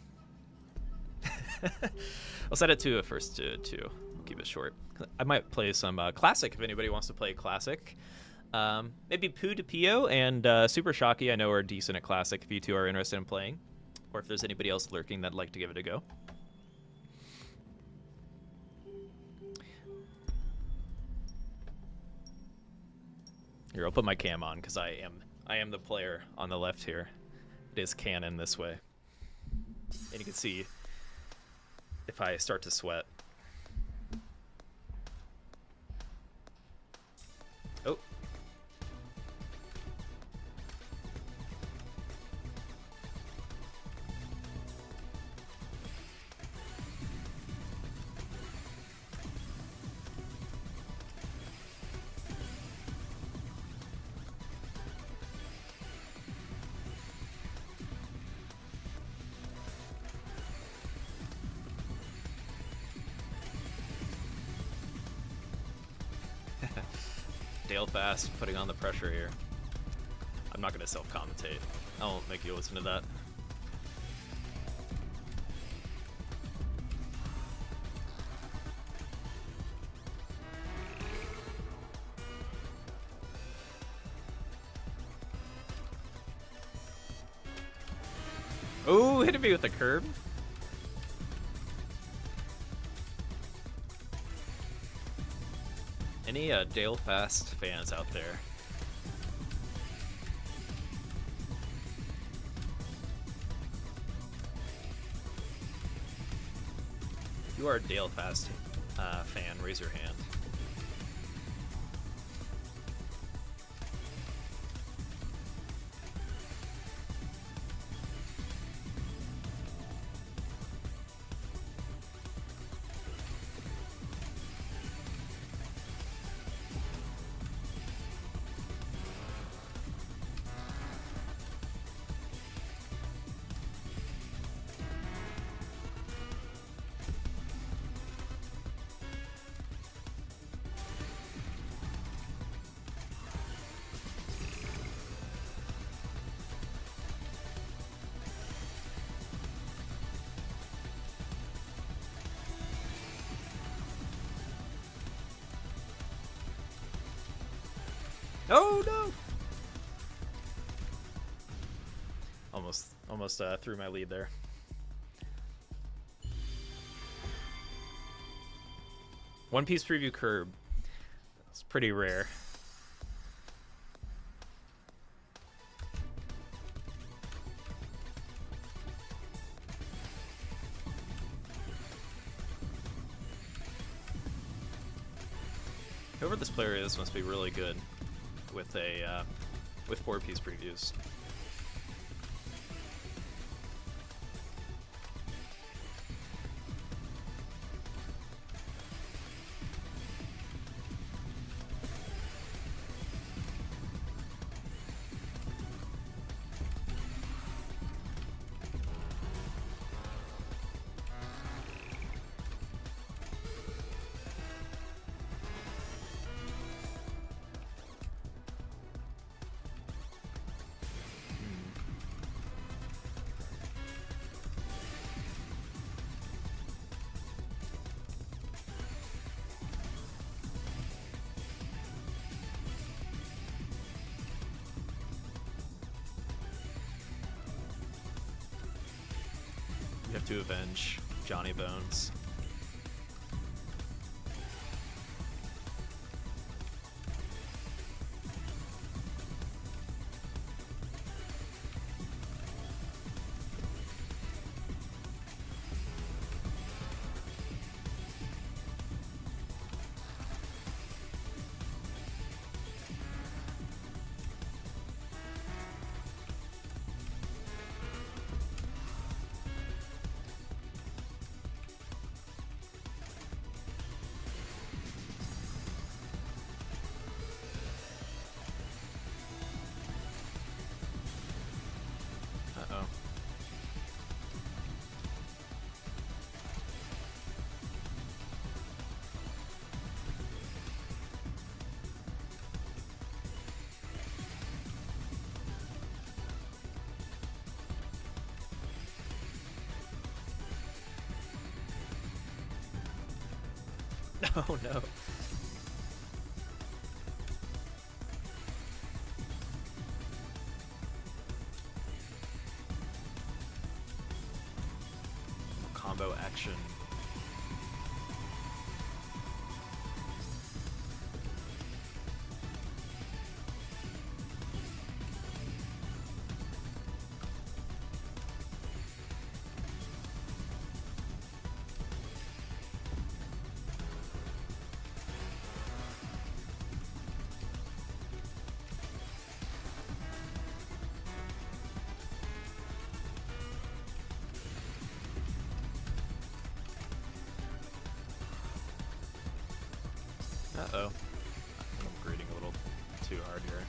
I'll set it to first to 2. We'll keep it short. I might play some Classic if anybody wants to play Classic. Maybe Poo to Pio and Super Shocky, I know, are decent at Classic if you two are interested in playing. Or if there's anybody else lurking that'd like to give it a go. Here, I'll put my cam on because I am the player on the left here. It is canon this way. And you can see if I start to sweat. Oh. Dale Fast putting on the pressure here. I'm not going to self-commentate. I won't make you listen to that. Oh, hitting me with the curb. Any Dale Fast fans out there? If you are a Dale Fast fan, raise your hand. Oh no! Almost threw my lead there. One Piece preview curb. It's pretty rare. Whoever this player is must be really good with a with 4-piece previews. You have to avenge Johnny Bones. Uh-oh. Oh no. Combo action. Uh-oh. I'm greeting a little too hard here.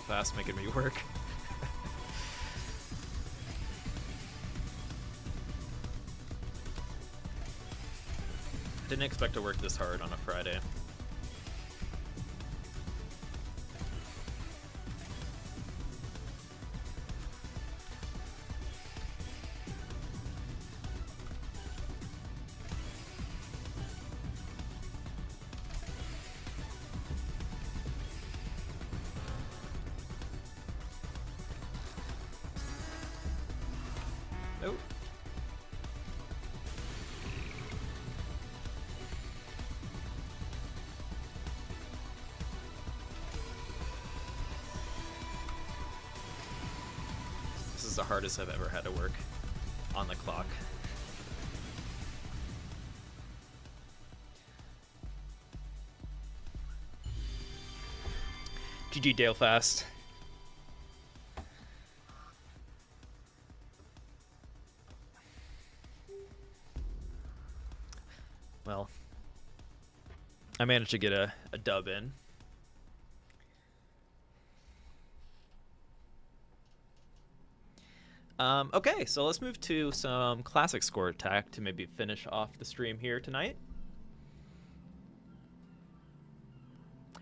Fast making me work. I didn't expect to work this hard on a Friday. Nope. This is the hardest I've ever had to work on the clock. GG Dale Fast. Well, I managed to get a dub in. Okay, so let's move to some classic score attack to maybe finish off the stream here tonight.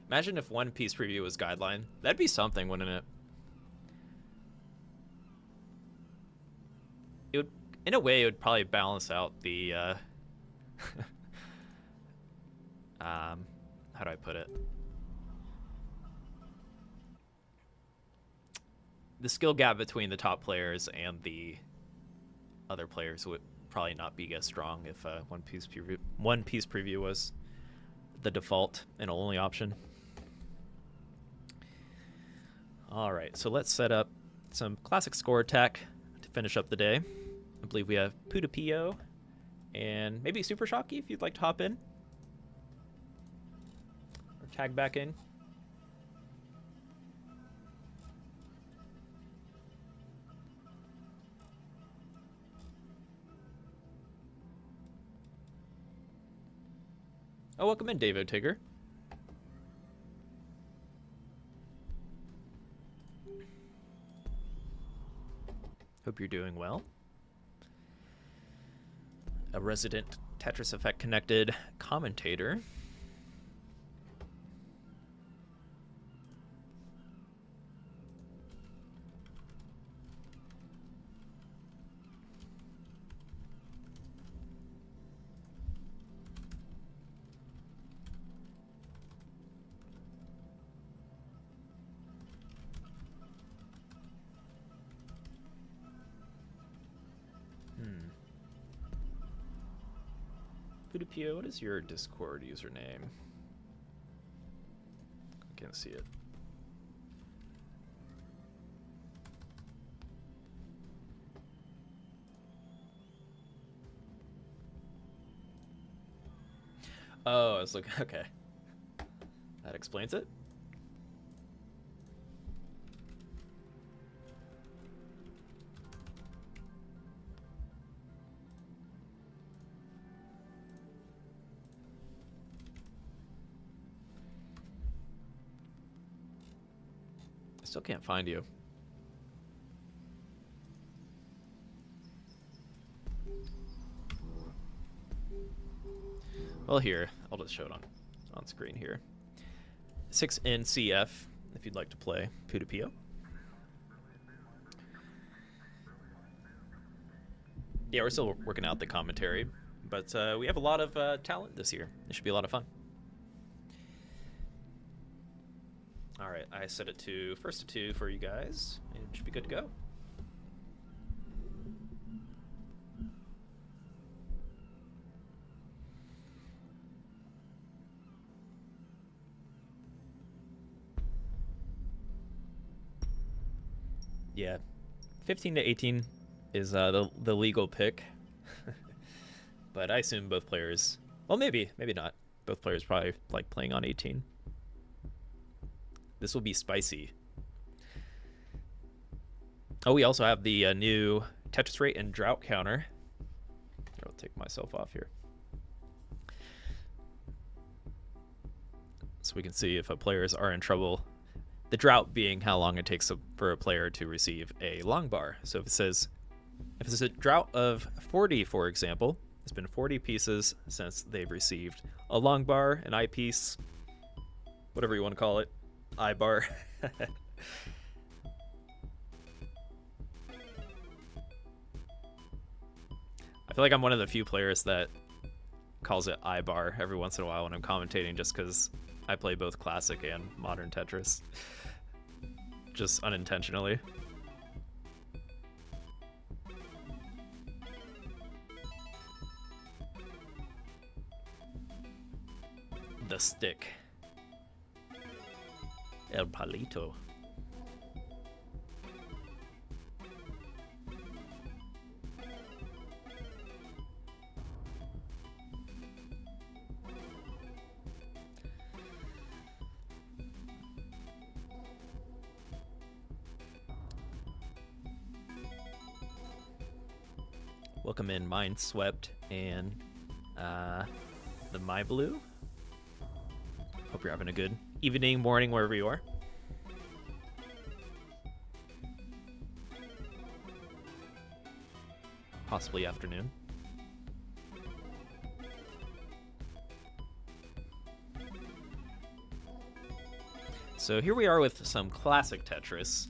Imagine if One Piece preview was guideline. That'd be something, wouldn't it? It would, in a way, it would probably balance out the how do I put it? The skill gap between the top players and the other players would probably not be as strong if One Piece preview was the default and only option. All right, so let's set up some classic score attack to finish up the day. I believe we have Pudapio and maybe Super Shocky if you'd like to hop in or tag back in. Oh, welcome in, David Tigger. Hope you're doing well. A resident Tetris Effect connected commentator. Pudapio, what is your Discord username? I can't see it. Oh, I was looking. Okay. That explains it. Still can't find you. Well, here, I'll just show it on screen here. 6NCF, if you'd like to play Pudapio. Yeah, we're still working out the commentary, but we have a lot of talent this year. It should be a lot of fun. All right, I set it to first to 2 for you guys. It should be good to go. Yeah, 15 to 18 is the legal pick, but I assume both players. Well, maybe not. Both players probably like playing on 18. This will be spicy. Oh, we also have the new Tetris rate and drought counter. I'll take myself off here. So we can see if players are in trouble. The drought being how long it takes for a player to receive a long bar. So if it's a drought of 40, for example, it's been 40 pieces since they've received a long bar, an eyepiece, whatever you want to call it. I-bar. I feel like I'm one of the few players that calls it I-bar every once in a while when I'm commentating, just because I play both classic and modern Tetris. Just unintentionally. The stick. El Palito. Welcome in Mindswept and the My Blue. Hope you're having a good evening, morning, wherever you are. Possibly afternoon. So here we are with some classic Tetris.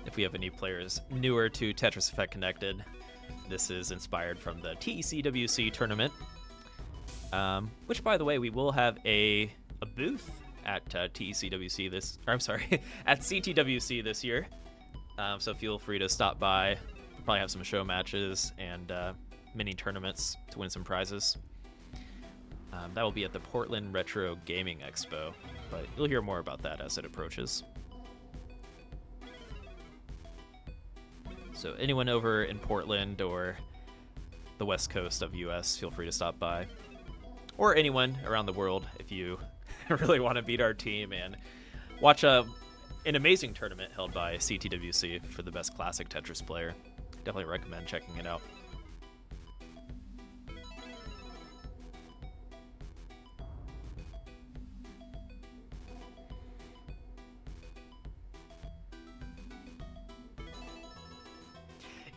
If we have any players newer to Tetris Effect Connected, this is inspired from the TECWC tournament, which, by the way, we will have a booth at TECWC at CTWC this year. So feel free to stop by. We'll probably have some show matches and mini tournaments to win some prizes. That will be at the Portland Retro Gaming Expo, but you'll hear more about that as it approaches. So anyone over in Portland or the west coast of US, feel free to stop by. Or anyone around the world if you really want to beat our team and watch an amazing tournament held by CTWC for the best classic Tetris player. Definitely recommend checking it out.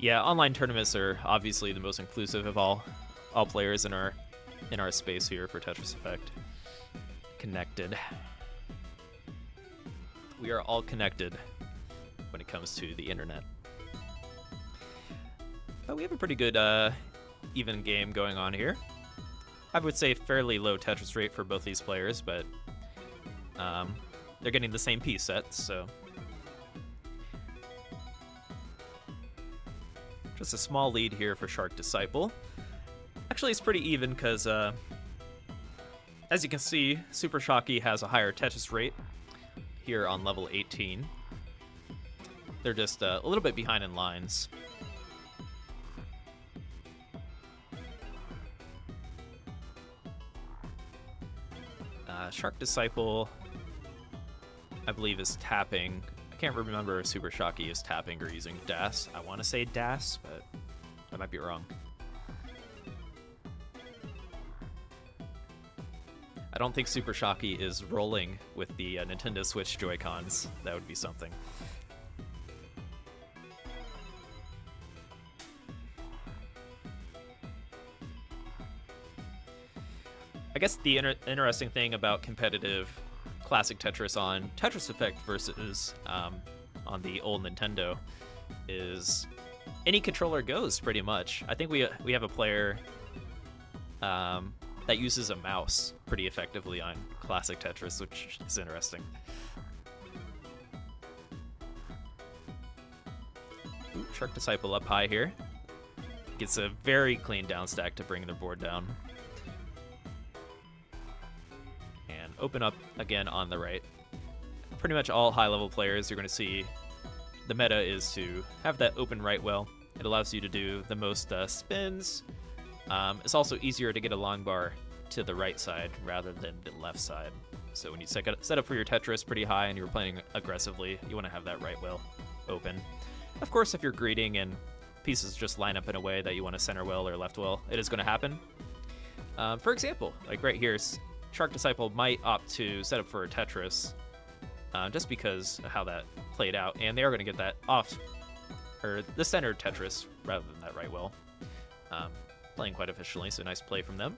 Yeah, online tournaments are obviously the most inclusive of all players in our space here for Tetris Effect Connected. We are all connected when it comes to the internet. But we have a pretty good even game going on here. I would say fairly low Tetris rate for both these players, but they're getting the same piece sets, so just a small lead here for Shark Disciple. Actually, it's pretty even because, as you can see, Super Shocky has a higher Tetris rate here on level 18. They're just a little bit behind in lines. Shark Disciple, I believe, is tapping. I can't remember if Super Shocky is tapping or using DAS. I want to say DAS, but I might be wrong. I don't think Super Shocky is rolling with the Nintendo Switch Joy-Cons. That would be something. I guess the interesting thing about competitive classic Tetris on Tetris Effect versus on the old Nintendo is any controller goes pretty much. I think we have a player that uses a mouse pretty effectively on classic Tetris, which is interesting. Ooh, Shark Disciple up high here. Gets a very clean down stack to bring their board down. And open up again on the right. Pretty much all high-level players, you're going to see the meta is to have that open right well. It allows you to do the most spins. It's also easier to get a long bar to the right side rather than the left side. So when you set up for your Tetris pretty high and you're playing aggressively, you want to have that right well open. Of course, if you're greeting and pieces just line up in a way that you want to center well or left well, it is going to happen. For example, like right here, Shark Disciple might opt to set up for a Tetris just because of how that played out, and they are going to get that off, or the center Tetris rather than that right well. Playing quite efficiently, so nice play from them.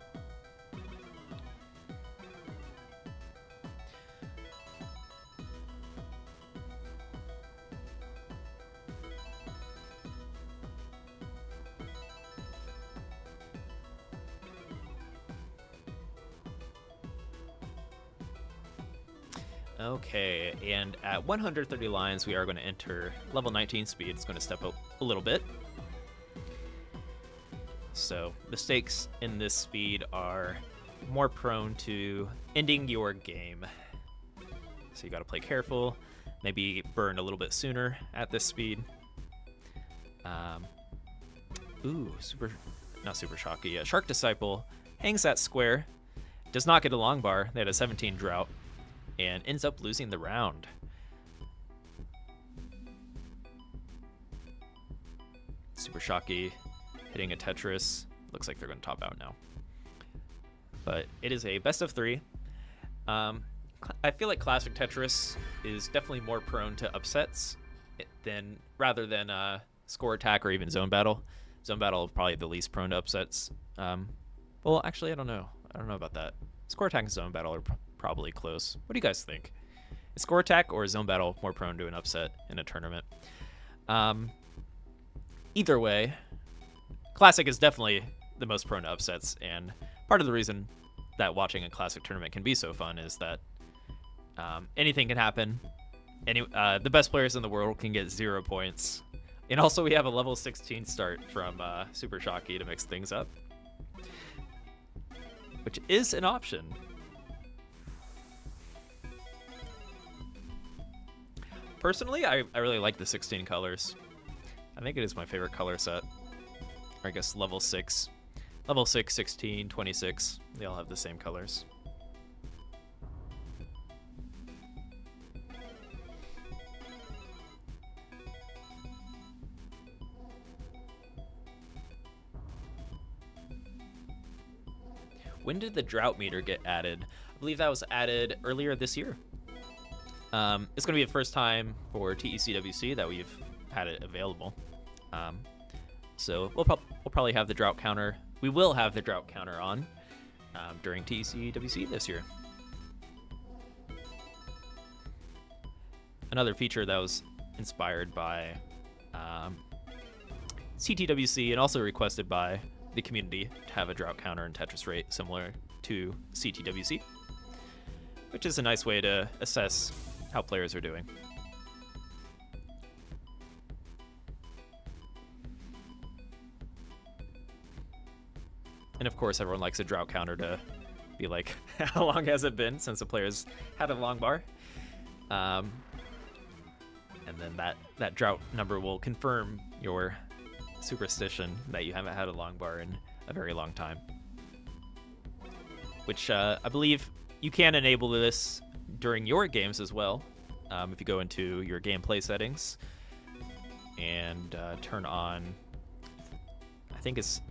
Okay, and at 130 lines, we are going to enter level 19 speed. It's going to step up a little bit. So mistakes in this speed are more prone to ending your game. So you got to play careful, maybe burn a little bit sooner at this speed. Not Super Shocky. Shark Disciple hangs that square, does not get a long bar. They had a 17 drought, and ends up losing the round. Super Shocky hitting a Tetris. Looks like they're going to top out now. But it is a best of 3. I feel like Classic Tetris is definitely more prone to upsets rather than Score Attack or even Zone Battle. Zone Battle is probably the least prone to upsets. Well, actually, I don't know. I don't know about that. Score Attack and Zone Battle are probably close. What do you guys think? Is Score Attack or Zone Battle more prone to an upset in a tournament? Either way, Classic is definitely the most prone to upsets, and part of the reason that watching a Classic tournament can be so fun is that anything can happen. The best players in the world can get 0 points. And also we have a level 16 start from Super Shocky to mix things up, which is an option. Personally, I really like the 16 colors. I think it is my favorite color set. Or I guess level 6. Level 6, 16, 26. They all have the same colors. When did the drought meter get added? I believe that was added earlier this year. It's going to be the first time for TECWC that we've had it available. So we'll probably have the drought counter. We will have the drought counter on during TECWC this year. Another feature that was inspired by CTWC and also requested by the community to have a drought counter and Tetris rate similar to CTWC, which is a nice way to assess how players are doing. And of course, everyone likes a drought counter to be like, how long has it been since the players had a long bar? And then that drought number will confirm your superstition that you haven't had a long bar in a very long time. Which I believe you can enable this during your games as well. If you go into your gameplay settings and turn on, I think it's,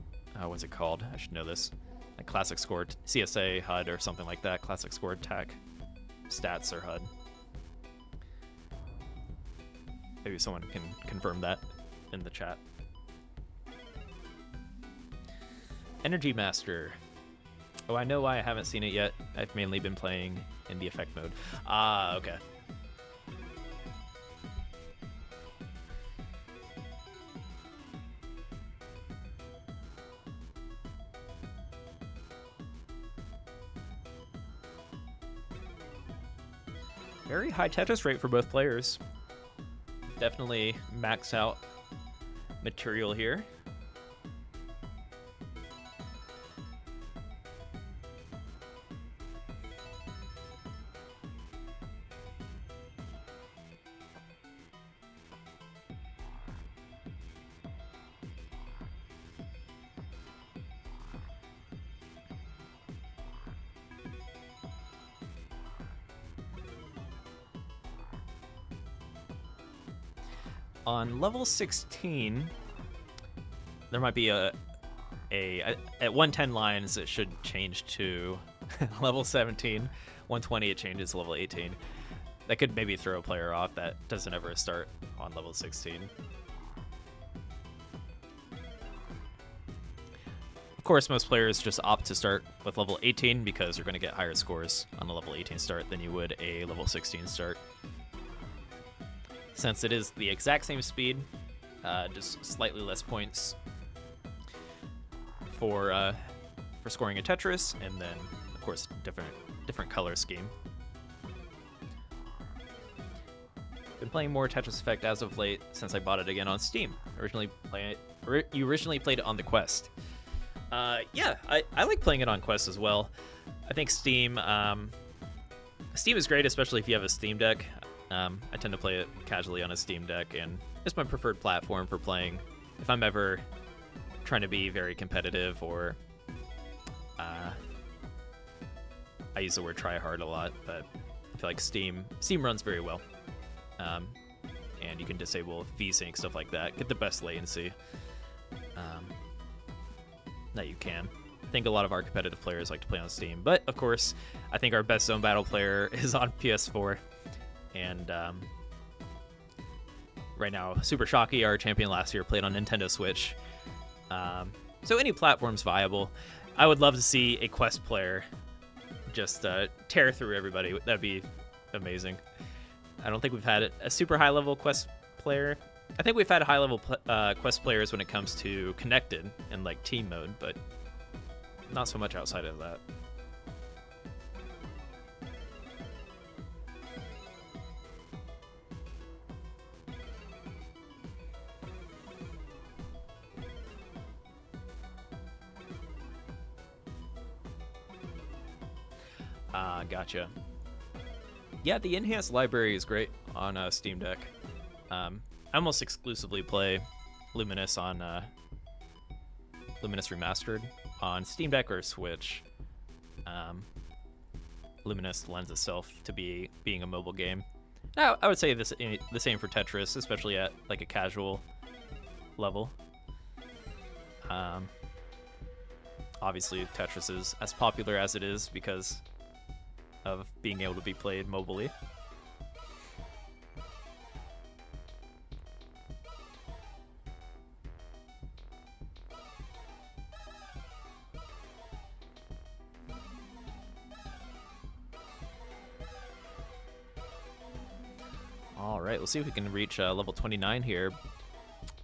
what's it called? I should know this. Like Classic Score, CSA HUD or something like that. Classic Score Attack Stats or HUD. Maybe someone can confirm that in the chat. Energy Master. Oh, I know why I haven't seen it yet. I've mainly been playing in the effect mode. Ah, okay. Very high Tetris rate for both players. Definitely max out material here. On level 16, there might be at 110 lines it should change to level 17. 120 it changes to level 18. That could maybe throw a player off that doesn't ever start on level 16. Of course, most players just opt to start with level 18 because you're going to get higher scores on a level 18 start than you would a level 16 start. Since it is the exact same speed, just slightly less points for scoring a Tetris, and then of course different color scheme. Been playing more Tetris Effect as of late since I bought it again on Steam. You originally played it on the Quest. Yeah, I like playing it on Quest as well. I think Steam is great, especially if you have a Steam Deck. I tend to play it casually on a Steam Deck, and it's my preferred platform for playing if I'm ever trying to be very competitive, or I use the word try hard a lot, but I feel like Steam runs very well. And you can disable VSync, stuff like that, get the best latency. that you can. I think a lot of our competitive players like to play on Steam, but of course, I think our best zone battle player is on PS4, and right now, Super Shocky, our champion last year, played on Nintendo Switch. So any platform's viable. I would love to see a Quest player just tear through everybody. That'd be amazing. I don't think we've had a super high-level Quest player. I think we've had high-level Quest players when it comes to connected and like team mode, but not so much outside of that. Gotcha. Yeah, the enhanced library is great on Steam Deck. I almost exclusively play Luminous on Luminous Remastered on Steam Deck or Switch. Luminous lends itself to being a mobile game. Now, I would say the same for Tetris, especially at like a casual level. Obviously, Tetris is as popular as it is because of being able to be played mobily. All right, let's see if we can reach level 29 here.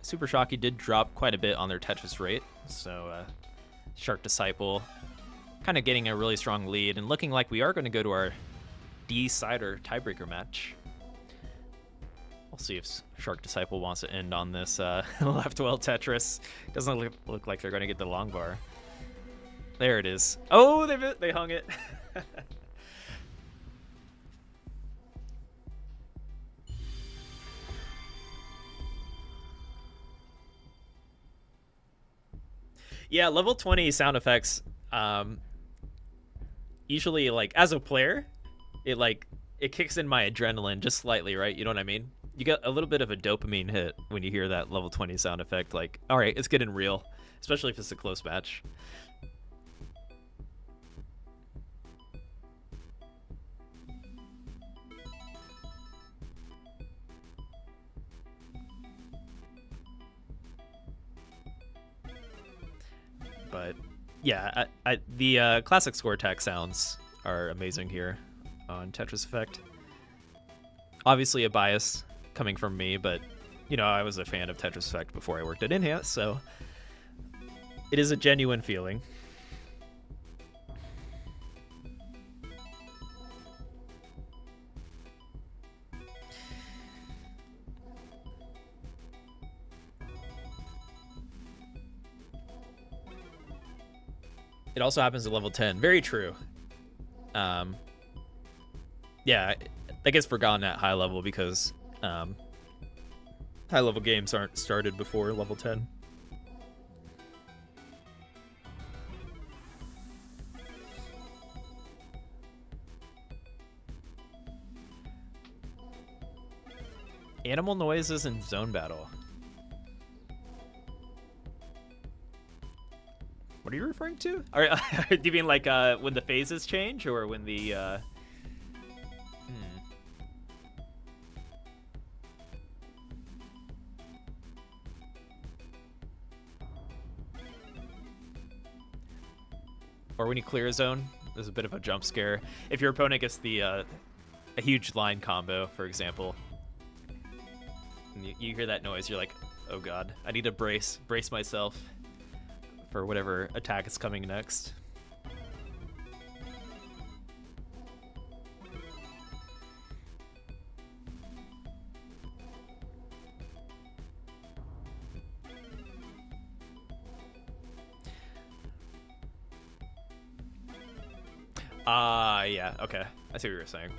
Super Shocky did drop quite a bit on their Tetris rate, so Shark Disciple kind of getting a really strong lead and looking like we are going to go to our decider tiebreaker match. We'll see if Shark Disciple wants to end on this left well Tetris. Doesn't look like they're going to get the long bar. There it is. Oh, they hung it. Yeah, level 20 sound effects. Usually, like, as a player, it kicks in my adrenaline just slightly, right? You know what I mean? You get a little bit of a dopamine hit when you hear that level 20 sound effect. Like, all right, it's getting real, especially if it's a close match. But yeah, the classic score attack sounds are amazing here on Tetris Effect. Obviously a bias coming from me, but you know, I was a fan of Tetris Effect before I worked at Enhance, so it is a genuine feeling. It also happens at level 10. Very true. Yeah, that gets forgotten at high level because high level games aren't started before level 10. Animal noises in zone battle. What are you referring to? Do you mean like when the phases change, or when the? Or when you clear a zone, there's a bit of a jump scare. If your opponent gets a huge line combo, for example, and you hear that noise, you're like, oh god, I need to brace myself for whatever attack is coming next. Yeah, okay. I see what you were saying.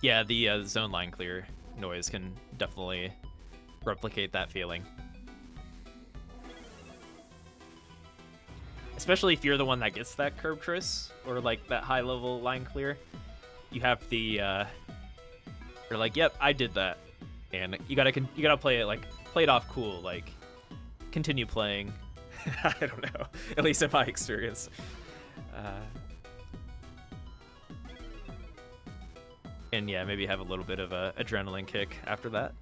Yeah, the zone line clear noise can definitely replicate that feeling. Especially if you're the one that gets that curb tris, or like that high level line clear. You have the you're like, yep, I did that. And you gotta play it off cool, like continue playing. I don't know. At least in my experience. And yeah, maybe have a little bit of a adrenaline kick after that.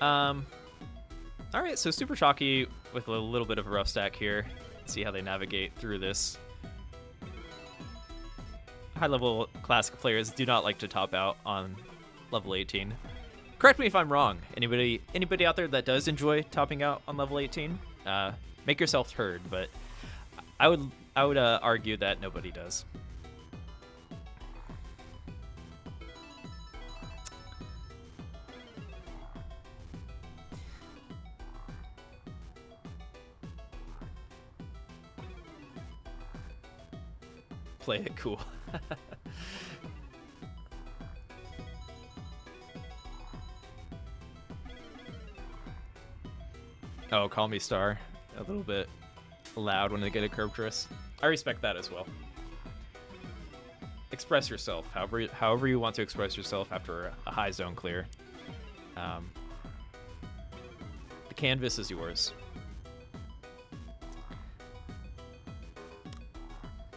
All right, so Super Shocky with a little bit of a rough stack here. See how they navigate through this. High-level classic players do not like to top out on level 18. Correct me if I'm wrong. Anybody out there that does enjoy topping out on level 18? Make yourself heard, but I would argue that nobody does. Play it cool. Oh, call me Star. A little bit loud when they get a curb twist. I respect that as well. Express yourself, however you want to express yourself after a high zone clear. The canvas is yours.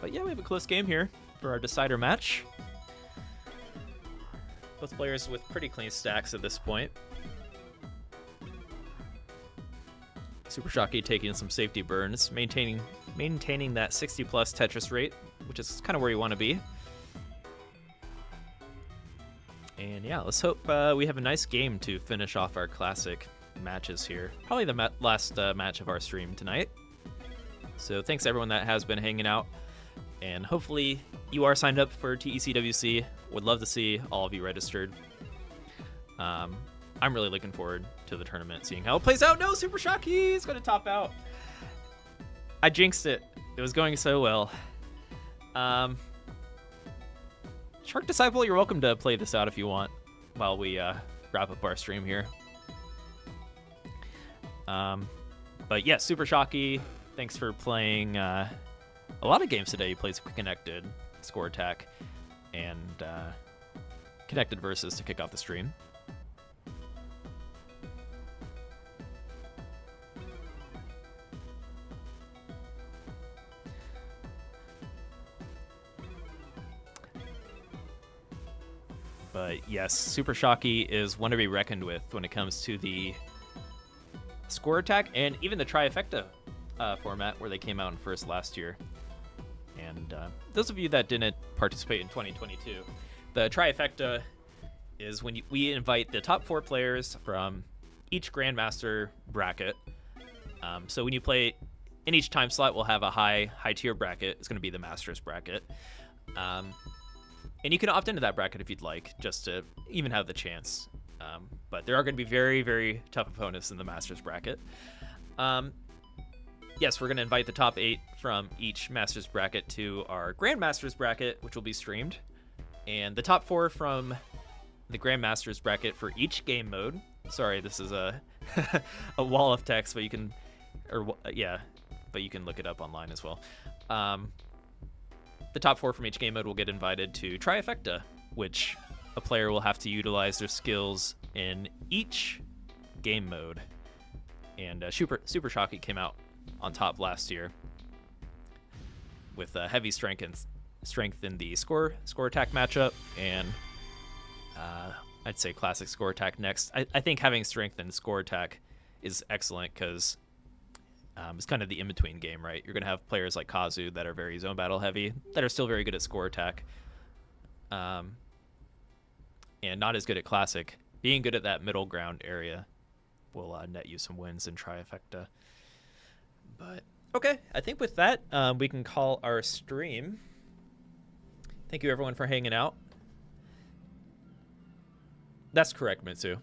But yeah, we have a close game here for our decider match. Both players with pretty clean stacks at this point. Super Shocky taking some safety burns, maintaining that 60+ Tetris rate, which is kind of where you want to be. And yeah, let's hope we have a nice game to finish off our classic matches here. Probably the last match of our stream tonight. So thanks everyone that has been hanging out. And hopefully you are signed up for TECWC. Would love to see all of you registered. I'm really looking forward to the tournament, seeing how it plays out. No, Super Shocky is going to top out. I jinxed it. It was going so well. Shark Disciple, you're welcome to play this out if you want while we wrap up our stream here. But yeah, Super Shocky, thanks for playing a lot of games today. You played Connected, Score Attack, and Connected Versus to kick off the stream. But yes, Super Shocky is one to be reckoned with when it comes to the Score Attack and even the Trifecta format where they came out in first last year. And those of you that didn't participate in 2022, the Trifecta is when we invite the top 4 players from each Grandmaster bracket. So when you play in each time slot, we'll have a high tier bracket. It's going to be the Masters bracket. And you can opt into that bracket if you'd like, just to even have the chance. But there are going to be very, very tough opponents in the Masters bracket. Yes, we're going to invite the top 8 from each Masters bracket to our Grandmasters bracket, which will be streamed. And the top 4 from the Grandmasters bracket for each game mode. Sorry, this is a a wall of text, but you can, but you can look it up online as well. The top 4 from each game mode will get invited to Trifecta, which a player will have to utilize their skills in each game mode. And Super Shocky came out on top last year with heavy strength in the score attack matchup, and I'd say classic score attack next. I think having strength in score attack is excellent because it's kind of the in-between game, right? You're going to have players like Kazu that are very zone battle heavy, that are still very good at score attack, and not as good at classic. Being good at that middle ground area will net you some wins in Trifecta. But okay, I think with that, we can call our stream. Thank you everyone for hanging out. That's correct, Mitsu.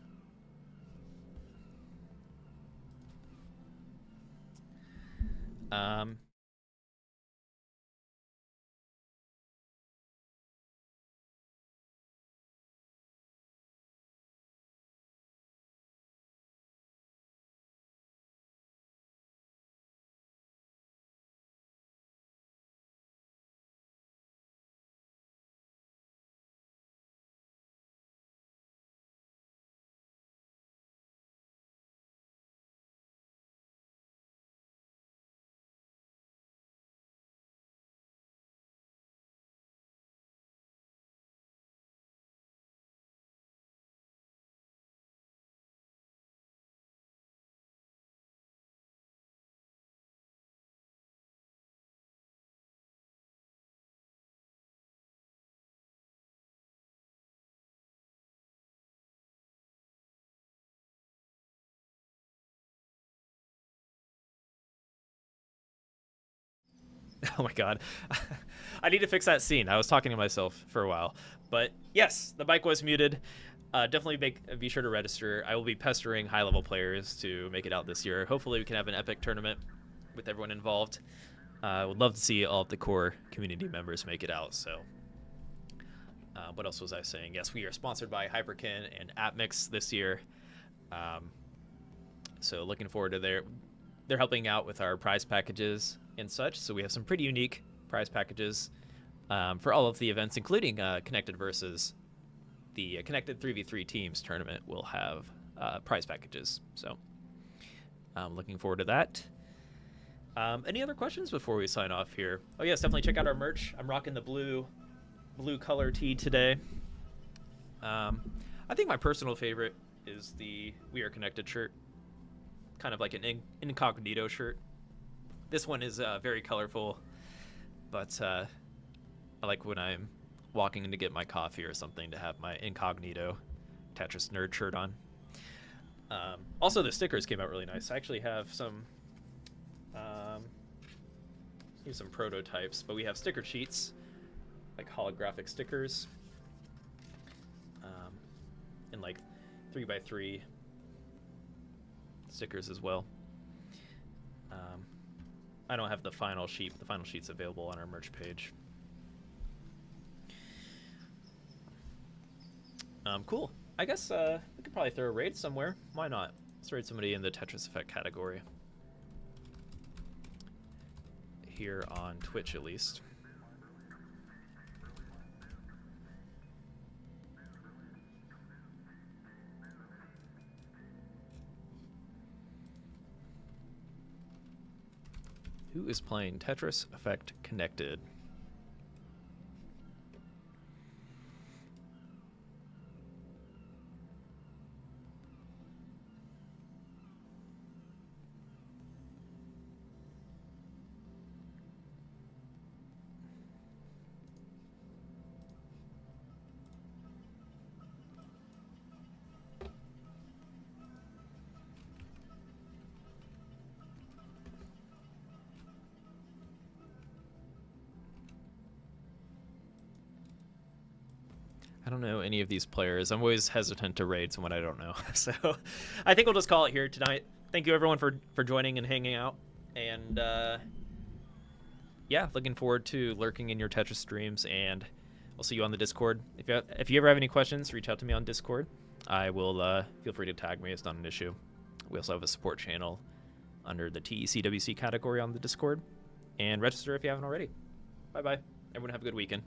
Oh my god. I need to fix that scene. I was talking to myself for a while. But yes, the mic was muted. Definitely be sure to register. I will be pestering high-level players to make it out this year. Hopefully we can have an epic tournament with everyone involved. I would love to see all of the core community members make it out. So what else was I saying? Yes, we are sponsored by Hyperkin and AppMix this year. So looking forward to they're helping out with our prize packages and such. So we have some pretty unique prize packages for all of the events, including Connected versus the Connected 3v3 teams tournament will have prize packages. So I'm looking forward to that. Any other questions before we sign off here? Oh yes, definitely check out our merch. I'm rocking the blue color tee today. I think my personal favorite is the We Are Connected shirt. Kind of like an incognito shirt. This one is very colorful, but I like when I'm walking in to get my coffee or something to have my incognito Tetris nerd shirt on. Also, the stickers came out really nice. I actually have some prototypes, but we have sticker sheets, like holographic stickers, and like 3x3 stickers as well. I don't have the final sheet, but the final sheet's available on our merch page. Cool. I guess we could probably throw a raid somewhere. Why not? Let's raid somebody in the Tetris Effect category. Here on Twitch, at least. Who is playing Tetris Effect Connected? I don't know any of these players. I'm always hesitant to raid someone I don't know. So I think we'll just call it here tonight. Thank you everyone for joining and hanging out. And yeah, looking forward to lurking in your Tetris streams, and we'll see you on the Discord. If you ever have any questions, reach out to me on Discord. I will feel free to tag me. It's not an issue. We also have a support channel under the TECWC category on the Discord. And register if you haven't already. Bye-bye. Everyone have a good weekend.